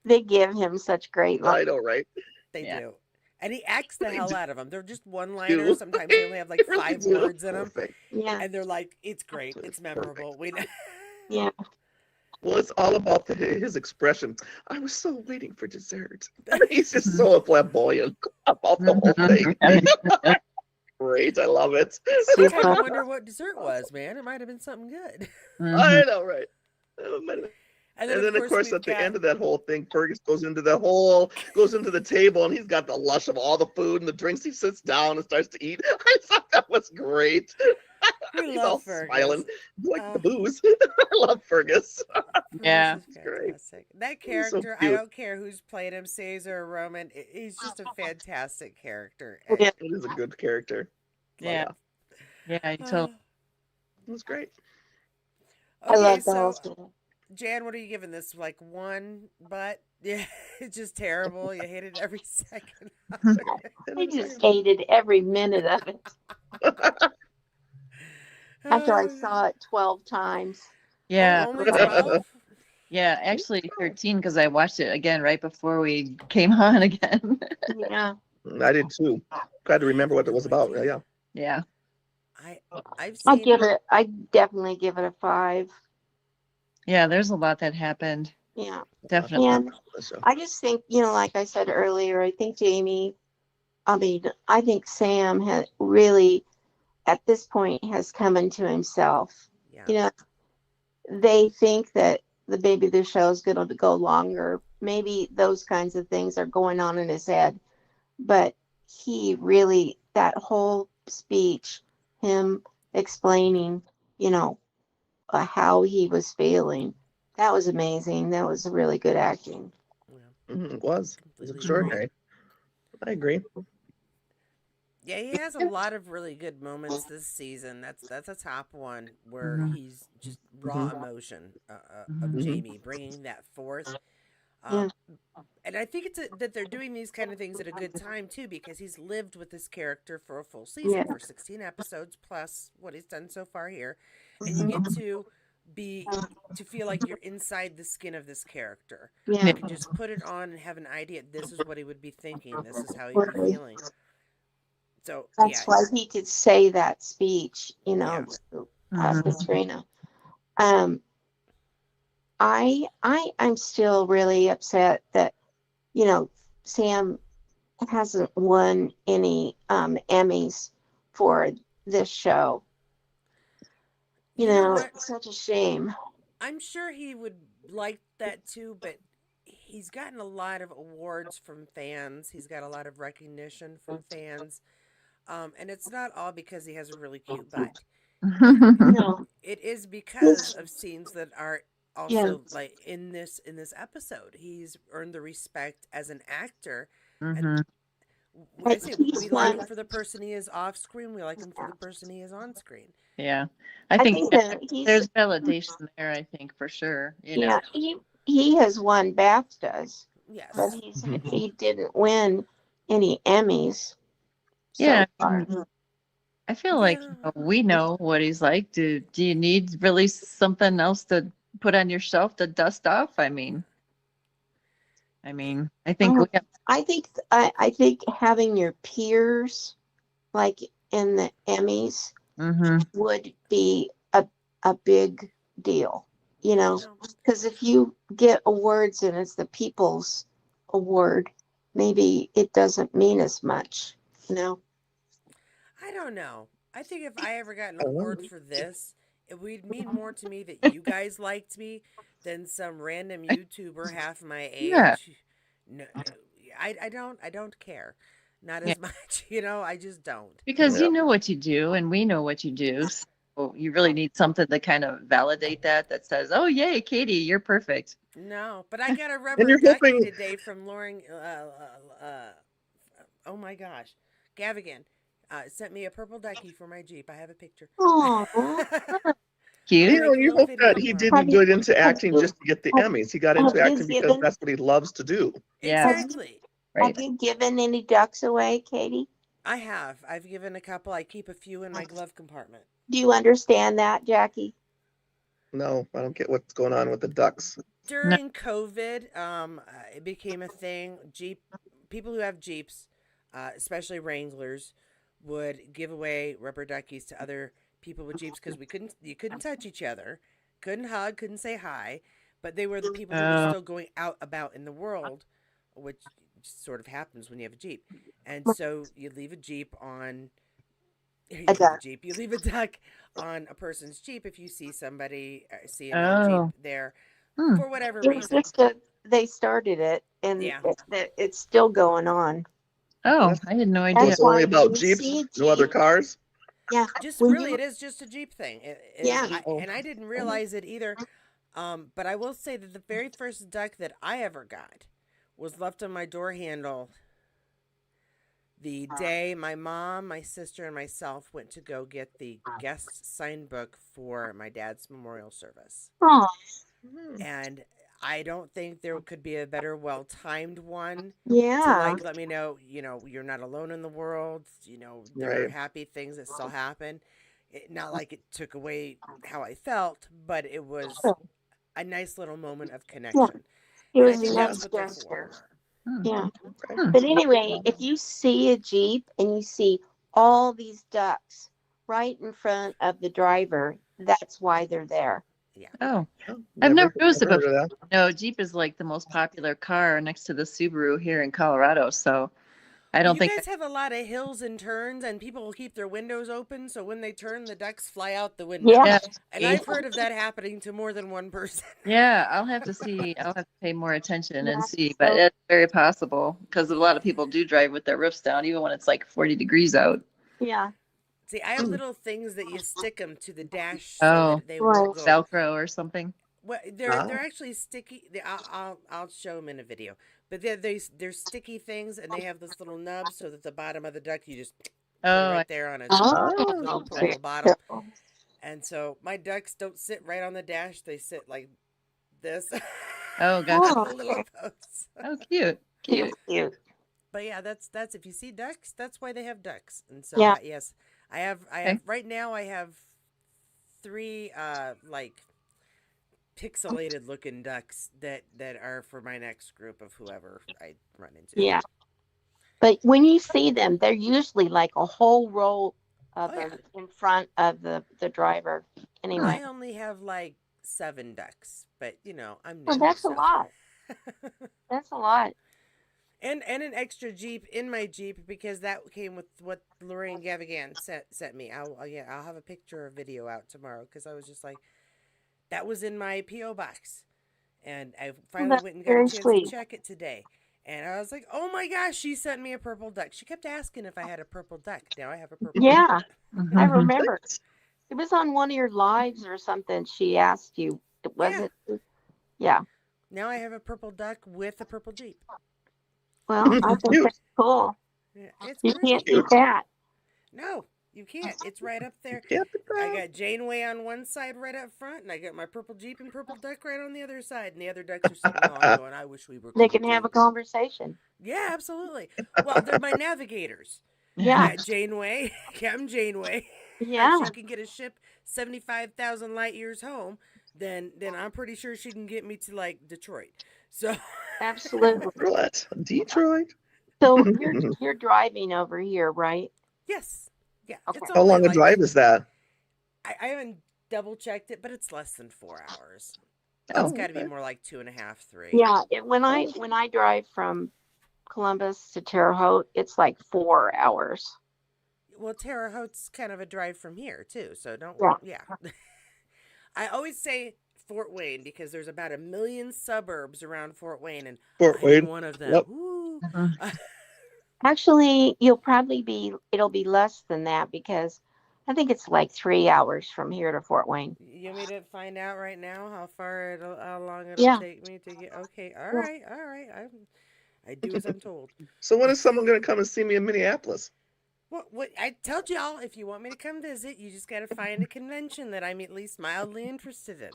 They give him such great I lines. know, right? they Yeah. do. And he acts the They hell do. out of them. They're just Do. one-liners. Sometimes they only have like Really 5 do. words in them. Perfect. Yeah. And they're like, it's great. It's memorable. We know. Yeah. Well, it's all about his expression. I was so waiting for dessert. I mean, he's just so flamboyant about the whole thing. Great, I love it. I kind of Super. wonder what dessert was, man. It might have been something good. I know, right? And then, And then, of course, we've at the got end of that whole thing, Fergus goes into the table, and he's got the lush of all the food and the drinks. He sits down and starts to eat. I thought that was great. we He's love all Fergus. smiling. You like the Uh, booze? I love Fergus. Yeah. Fergus is He's great. fantastic. That He's so character, I cute. don't care who's played him, Caesar or Roman. He's just a fantastic character. Yeah. It is a good character. Oh, Yeah. Yeah, you told. It was great. I Okay, love the whole so thing. Jan, what are you giving this? Like one butt? Yeah, it's just terrible. You hate it every second. I just hated every minute of it after I saw it 12 times. Yeah. Only 12? Yeah, actually 13 because I watched it again right before we came on again. Yeah. I did too. Tried to remember what it was about. Yeah. Yeah. I've I seen I definitely give it a 5. Yeah, there's a lot that happened. Yeah. Definitely. And I just think, like I said earlier, I think I think Sam had really, at this point, has come into himself. yeah. They think that maybe the show is going to go longer. Maybe those kinds of things are going on in his head. But he really, that whole speech, him explaining, how he was feeling, that was amazing. That was really good acting. Yeah. It was. It was Completely extraordinary. I agree. Yeah, he has a lot of really good moments this season. That's a top one where he's just raw emotion of Jamie bringing that forth. Yeah. And I think that they're doing these kind of things at a good time too, because he's lived with this character for a full season, Yeah. for 16 episodes plus what he's done so far here, and you get to feel like you're inside the skin of this character. Yeah. You can just put it on and have an idea. This is what he would be thinking. This is how he'd be Right. feeling. So That's why he could say that speech, Yeah. to Katrina. I'm still really upset that, Sam hasn't won any Emmys for this show. You know what? It's such a shame. I'm sure he would like that too, but he's gotten a lot of awards from fans. He's got a lot of recognition from fans. And it's not all because he has a really cute butt. No. It is because of scenes that are also Yeah. like in this episode. He's earned the respect as an actor. Mhm. And when I say we He's like him one. for the person he is off screen, we like him for the person he is on screen. Yeah. I I think think that he's there's validation there, I think, for sure. yeah, he has won BAFTAs, Yes. but he didn't win any Emmys. Yeah. So far. I feel like Yeah. we know what he's like. Do you need really something else to put on your shelf to dust off? I think we have, I think having your peers like in the Emmys would be a big deal, No. because if you get awards and it's the people's award, maybe it doesn't mean as much, I don't know. I think if I ever got an I don't know. award for this, it would mean more to me that you guys liked me than some random YouTuber half my age. Yeah. No, I don't care. Not Yeah. as much, I just don't. because Yeah. you know what you do and we know what you do. So you really need something to kind of validate that says, oh, yay, Katie, you're perfect. No, but I got a And rubber you're ducky hoping- today from Lauren. Oh my gosh, Gavigan sent me a purple ducky for my Jeep. I have a picture. Oh, Cute. Make a You little hope that video he for didn't Have you- get into acting have just to get the have- Emmys. He got have into you acting because given- that's what he loves to do. Yeah. Exactly. Right. have you given any ducks away, Katie? I have. I've given a couple. I keep a few in my glove compartment. Do you understand that, Jackie? No, I don't get what's going on with the ducks. During COVID, it became a thing. People who have Jeeps, especially Wranglers, would give away rubber duckies to other people with Jeeps because you couldn't touch each other, couldn't hug, couldn't say hi, but they were the people who were still going out about in the world, which sort of happens when you have a Jeep. And so you leave a Jeep on, you leave a duck on a person's Jeep if you see somebody seeing that Jeep Oh. there Hmm. for whatever It was reason. just they started it, and Yeah. it's still going on. Oh, I had no idea. That's It's only why about when you Jeeps, see a no other Jeep, cars. yeah, Just when really, you it is just a Jeep thing. It is, yeah, Oh. and I didn't realize it either. But I will say that the very first duck that I ever got was left on my door handle the day my mom, my sister, and myself went to go get the guest sign book for my dad's memorial service. oh And I don't think there could be a better well-timed one to yeah, like let me know, you're not alone in the world. There are Right. happy things that still happen. Not like it took away how I felt, but it was a nice little moment of yeah. connection. It And I was a think Yeah. that's nice what they're for. gesture. Hmm. Yeah, Okay. Hmm. but anyway, if you see a Jeep and you see all these ducks right in front of the driver, that's why they're there. Yeah. Oh, Oh, I've never noticed it never heard before. of that. No, Jeep is like the most popular car next to the Subaru here in Colorado. So I Well, don't you think. guys have a lot of hills and turns, and people will keep their windows open, so when they turn, the ducks fly out the window. Yeah, Yeah, And I've heard of that happening to more than one person. yeah. I'll have to see. I'll have to pay more attention and that's see. But so it's very possible because a lot of people do drive with their roofs down, even when it's like 40 degrees out. yeah, See, I have little things that you stick them to the dash so Oh, that they right. won't go. Velcro or something. Well, Ah. they're actually sticky. I'll show them in a video. But they're sticky things, and they have this little nub so that the bottom of the duck you just put it Oh, right there on a little Oh, portable bottle. And so my ducks don't sit right on the dash; they sit like this oh, on gotcha. the little posts. Oh, cute, cute, cute. cute. But yeah, that's if you see ducks, that's why they have ducks. And so Yeah, yes, I have Okay. right now I have three like pixelated looking ducks that are for my next group of whoever I run into. yeah. But when you see them, they're usually like a whole row of Oh yeah. them in front of the driver. Anyway, I only have like 7 ducks, but I'm well, new, that's a so lot. That's a lot. and an extra Jeep in my Jeep because that came with what Lorraine Gavigan sent me. I'll have a picture or video out tomorrow because I was just like that was in my PO box, and I Well, finally that's went and got a very chance to sweet. check it today. And I was like, "Oh my gosh!" She sent me a purple duck. She kept asking if I had a purple duck. Now I have a purple duck. Yeah, I Mhm. remember. It was on one of your lives or something. She asked you, was Yeah. it? Yeah. Now I have a purple duck with a purple Jeep. Well, I think Cute. that's cool. Yeah, it's You can't groovy. beat that. No, you can't. It's right up there. Can't be I proud. got Janeway on one side right up front, and I got my purple Jeep and purple duck right on the other side. And the other ducks are sitting along going, I wish we were They cool can have a too. conversation. Yeah, absolutely. Well, they're my navigators. I Yeah. got Janeway, Captain Janeway. Yeah. If she can get a ship 75,000 light years home, then I'm pretty sure she can get me to like Detroit. So Absolutely. What? Detroit? So you're driving over here, right? yes, yeah, Okay. it's How only long a like drive is that? I haven't double checked it, but it's less than 4 hours. Oh, It's got to be okay. more like 2.5, 3. Yeah. When I drive from Columbus to Terre Haute, it's like 4 hours. Well, Terre Haute's kind of a drive from here too, so don't. Yeah. Yeah, I always say Fort Wayne because there's about 1 million suburbs around Fort Wayne, and Fort I'm in Wayne. one of them. Yep. Woo. Mhm. Actually, it'll be less than that because I think it's like 3 hours from here to Fort Wayne. You want me to find out right now how long it'll Yeah. take me to get? Okay, all Yeah. right, all right. I do as I'm told. So when is someone going to come and see me in Minneapolis? What I told y'all, if you want me to come visit, you just got to find a convention that I'm at least mildly interested in.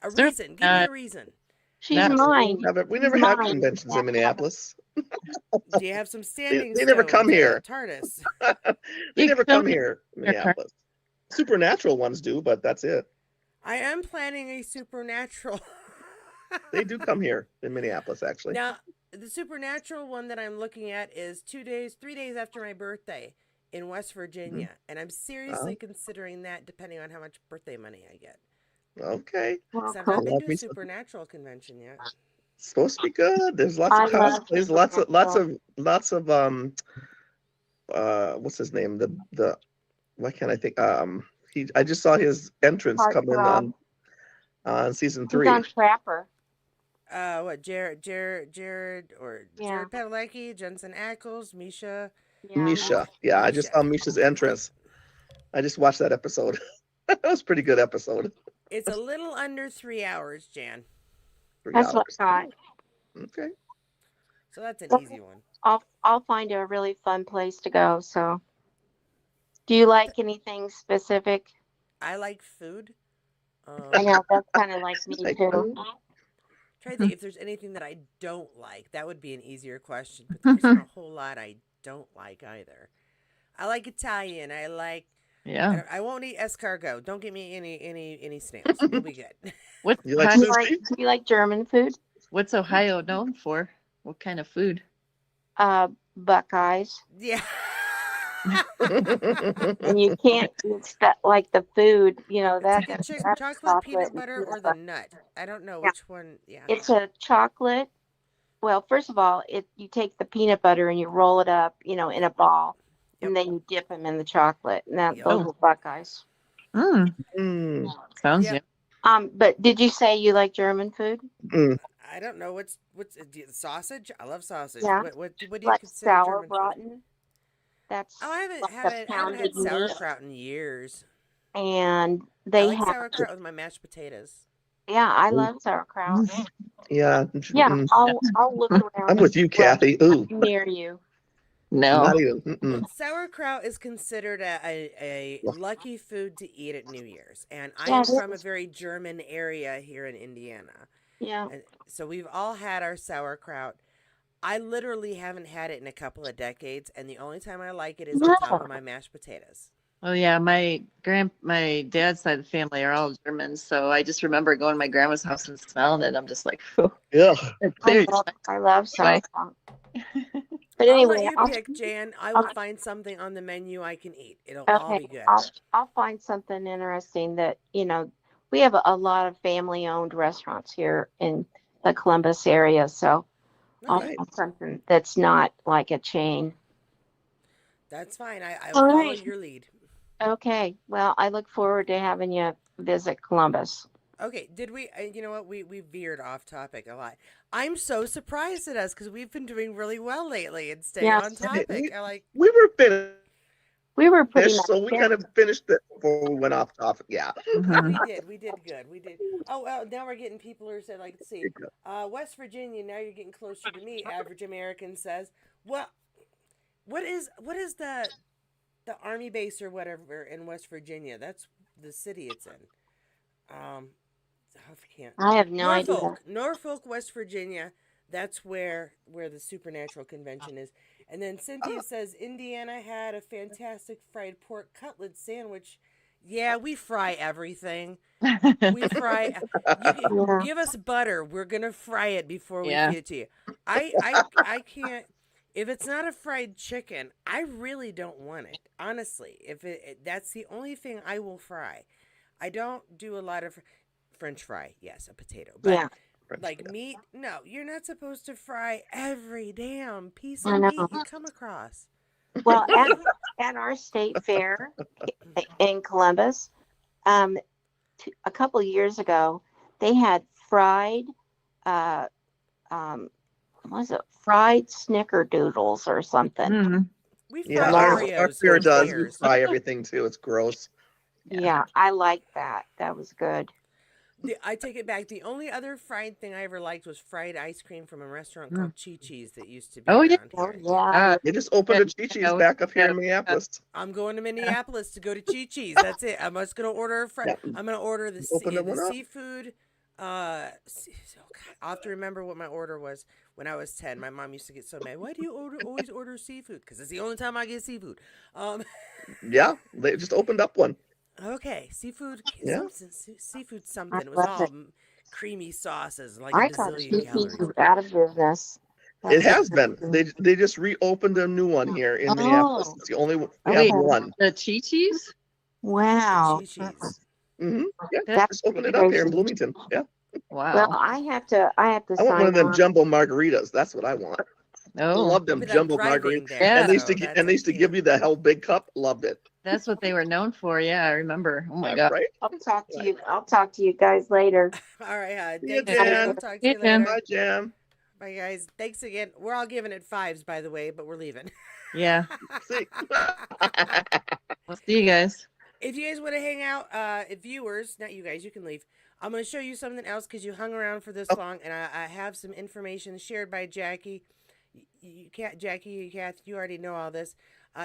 A Certainly reason. Give me not. a reason. She's Not- mine. We never have Mine. conventions in Minneapolis. Do you have some standing They never come stones at here. TARDIS? They You never come come here in your car. Minneapolis. Supernatural ones do, but that's it. I am planning a supernatural. They do come here in Minneapolis, actually. Now, the supernatural one that I'm looking at is 3 days after my birthday in West Virginia, and I'm seriously considering that, depending on how much birthday money I get. Okay. Well, Except I've cool. been Love to a me some. supernatural convention yet. Supposed to be good. There's lots of I love cosplays, lots of what's his name? The why can't I think I just saw his entrance come in Heartthrob. on season He's 3. on Trapper. What Jared or Yeah. Jared Padalecki, Jensen Ackles, Misha. Yeah. Misha. Yeah, I just Misha. saw Misha's entrance. I just watched that episode. That was a pretty good episode. It's a little under 3 hours, Jan. 3 That's what hours. I thought. Okay. So that's an Well, easy one. I'll find a really fun place to go. So, do you like anything specific? I like food. I know that's kind of like me Like, too. Try to think if there's anything that I don't like. That would be an easier question. But there isn't a whole lot I don't like either. I like Italian. I like. Yeah. I won't eat escargot. Don't give me any snails. We'll be good. What You like Do you kind, sushi? do you like German food? what's Ohio known for? What kind of food? Buckeyes. Yeah. And you can't eat stuff like the food, that's Chocolate chocolate peanut and butter or the stuff. nut. I don't know Yeah. which one. Yeah. It's a chocolate. Well, first of all, you take the peanut butter and you roll it up, in a ball, Yep. and then you dip them in the chocolate. And Yep. those are Buckeyes. Mm, Mm, sounds Yep. But did you say you like German food? mm. I don't know what's sausage. I love sausage. Yeah. What do you Like consider German food? sauerbraten. That's Oh, I haven't like the haven't haven't had pounded meat, sauerkraut in years. and I they like have. sauerkraut with my mashed potatoes. Yeah, I love sauerkraut. Yeah. Yeah, Mm. I'll look around I'm with you, and see what's Kathy. Ooh, near you. no. not even. Mm-mm. Sauerkraut is considered a lucky food to eat at New Year's, and I Yeah, am it from a is. very German area here in Indiana, Yeah. and so we've all had our sauerkraut. I literally haven't had it in a couple of decades, and the only time I like it is on top of Yeah. my mashed potatoes. Oh yeah, my dad's side of the family are all Germans, so I just remember going to my grandma's house and smelling it. I'm just like, oh, Yeah. I love Right. sauerkraut. But I'll let anyway, you pick, Jan. I will find something on the menu I can eat. It'll all be good. I'll find something interesting that, we have a lot of family owned restaurants here in the Columbus area. So I'll Okay, find something that's not like a chain. that's fine. I All will follow right. your lead. Okay. Well, I look forward to having you visit Columbus. Okay, did we? You know what? We veered off topic a lot. I'm so surprised at us because we've been doing really well lately and staying Yeah. on topic. I like. We were finished, We were pretty much so we there. kind of finished it before we went off topic. Yeah. Mhm. We did good. We did. Oh well, now we're getting people who said like, let's see, West Virginia. Now you're getting closer to me. Average American says, well, what is the army base or whatever in West Virginia? That's the city it's in. I can't. I have no idea. Norfolk, West Virginia. That's where the Supernatural Convention is. And then Cynthia says Indiana had a fantastic fried pork cutlet sandwich. Yeah, we fry everything. We fry. Yeah. Give us butter. We're gonna fry it before we Yeah. feed it to you. I can't. If it's not a fried chicken, I really don't want it. Honestly, if that's the only thing I will fry. I don't do a lot of French fry. Yes, a potato. But Yeah. like meat, no. You're not supposed to fry every damn piece I of know. meat you come across. Well, at our state fair in Columbus, a couple years ago, they had fried, what was it? Fried snickerdoodles or something. Mhm. We fry Yeah. Wow. Our Oreos fear on does. We fairs. fry everything too. It's gross. Yeah, I like that. That was good. I take it back. The only other fried thing I ever liked was fried ice cream from a restaurant called Chi Chi's that used to be Oh, yeah. around Oh, here. yeah. They just opened a Chi-Chi's back up here in Minneapolis. I'm going to Minneapolis to go to Chi Chi's. That's it. I'm just gonna order Yeah. I'm gonna order the Open that one up. seafood. Oh God, I'll have to remember what my order was when I was 10. My mom used to get so mad. Why do you always order seafood? Because it's the only time I get seafood. Yeah. They just opened up one. Okay, seafood. Yeah. Seafood something. It was love all it. creamy sauces, like I a thought bazillion calories. was out of business. It has been. They just reopened a new one here in Minneapolis. Oh. It's the only one. We Wait. have one. The Chi-Chi's? Wow. Chi Chi's. Mm-hmm. Yeah, That- just open it up here in Bloomington. Yeah. Wow. Well, I have to I want sign one of them on. jumbo margaritas. That's what I want. I Oh, love Well, them but I'm jumbo driving margaritas. there, Yeah. And they used so to, that's and they used to give you the hell big cup. Loved it. that's what they were known for. Yeah, I remember. Oh my God. Right? I'll talk to you guys later. All right, See you, thanks, Jen. We'll Jan. talk to Yeah, you Jen. later. Bye, Jam. Bye, guys. Thanks again. We're all giving it 5s, by the way, but we're leaving. Yeah. See. We'll see you guys. If you guys want to hang out, if viewers, not you guys, you can leave. I'm going to show you something else because you hung around for this Oh. long, and I have some information shared by Jackie. You can't, Jackie, Kath, you already know all this.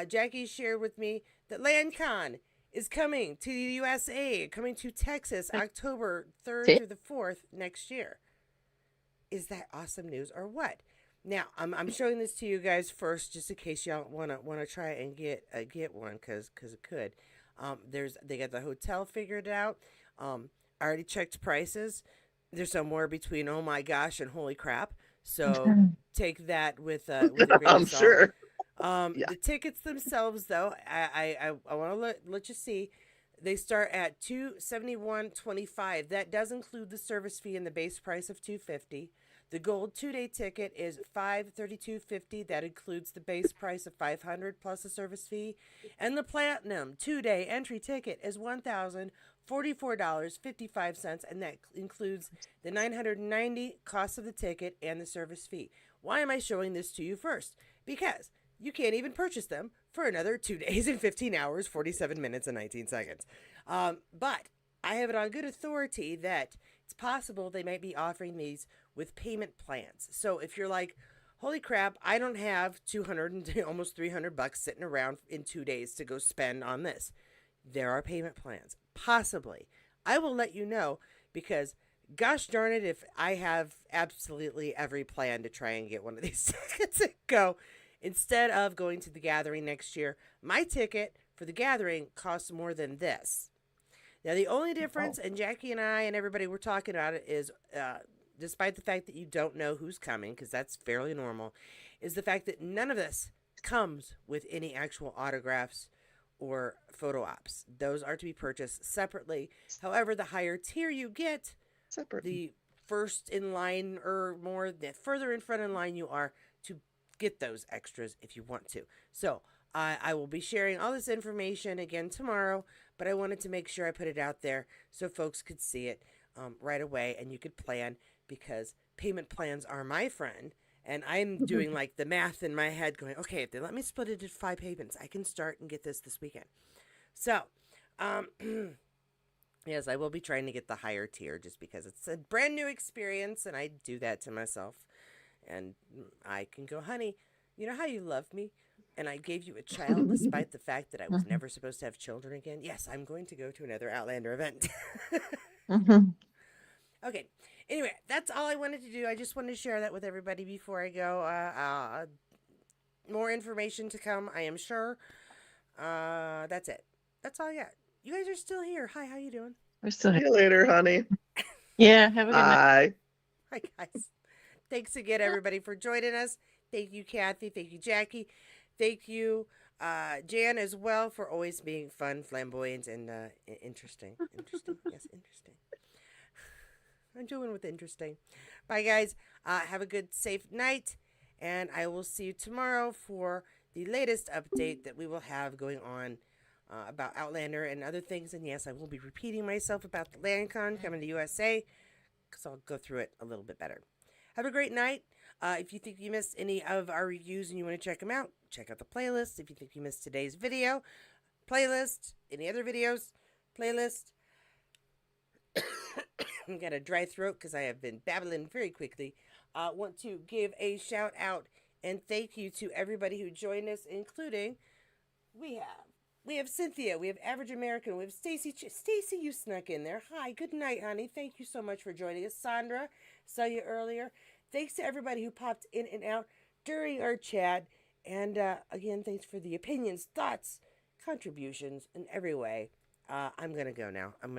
Jackie shared with me that LandCon is coming to the USA, coming to Texas, October 3rd through the 4th next year. Is that awesome news or what? Now I'm showing this to you guys first, just in case y'all wanna try and get one, cause it could. They got the hotel figured out. I already checked prices. They're somewhere between oh my gosh and holy crap. So take that with a grain I'm of salt. sure. Yeah. The tickets themselves, though, I want to let you see. They start at $271.25. That does include the service fee and the base price of $250. The gold 2-day ticket is $532.50. That includes the base price of $500 plus the service fee. And the platinum 2-day entry ticket is $1,044.55, and that includes the $990 cost of the ticket and the service fee. Why am I showing this to you first? Because you can't even purchase them for another 2 days and 15 hours, 47 minutes, and 19 seconds. But I have it on good authority that it's possible they might be offering these with payment plans. So if you're like, holy crap, I don't have 200 and almost $300 sitting around in 2 days to go spend on this, there are payment plans. Possibly. I will let you know because gosh darn it, if I have absolutely every plan to try and get one of these tickets and go. Instead of going to the gathering next year, my ticket for the gathering costs more than this. Now, the only difference, and Jackie and I and everybody were talking about it, is despite the fact that you don't know who's coming, because that's fairly normal, is the fact that none of this comes with any actual autographs or photo ops. Those are to be purchased separately. However, the higher tier you get, Separate. the first in line or more, the further in front in line you are to get those extras if you want to. So I will be sharing all this information again tomorrow, but I wanted to make sure I put it out there so folks could see it right away and you could plan, because payment plans are my friend. And I'm doing like the math in my head going, okay, if they let me split it into 5 payments, I can start and get this weekend. So, yes, I will be trying to get the higher tier just because it's a brand new experience and I do that to myself. And I can go, honey, you know how you love me? And I gave you a child despite the fact that I was never supposed to have children again? Yes, I'm going to go to another Outlander event. Okay. Anyway, that's all I wanted to do. I just wanted to share that with everybody before I go. More information to come, I am sure. That's it. That's all I got. You guys are still here. Hi, how you doing? We're still See here. you later, honey. Yeah, have a good night. Bye. Hi, guys. Thanks again, everybody, for joining us. Thank you, Kathy. Thank you, Jackie. Thank you, Jan, as well, for always being fun, flamboyant, and interesting. Interesting. Yes, interesting. I'm doing with interesting. Bye, guys. Have a good, safe night. And I will see you tomorrow for the latest update that we will have going on about Outlander and other things. And yes, I will be repeating myself about the LandCon coming to USA, because I'll go through it a little bit better. Have a great night. If you think you missed any of our reviews and you want to check them out, check out the playlist. If you think you missed today's video, playlist, any other videos, playlist. I've got a dry throat because I have been babbling very quickly. Want to give a shout out and thank you to everybody who joined us, including we have Cynthia, we have Average American, we have Stacy. Stacy, you snuck in there. Hi, good night, honey. Thank you so much for joining us. Sandra, saw you earlier. Thanks to everybody who popped in and out during our chat. And again, thanks for the opinions, thoughts, contributions in every way. I'm gonna go now. I'm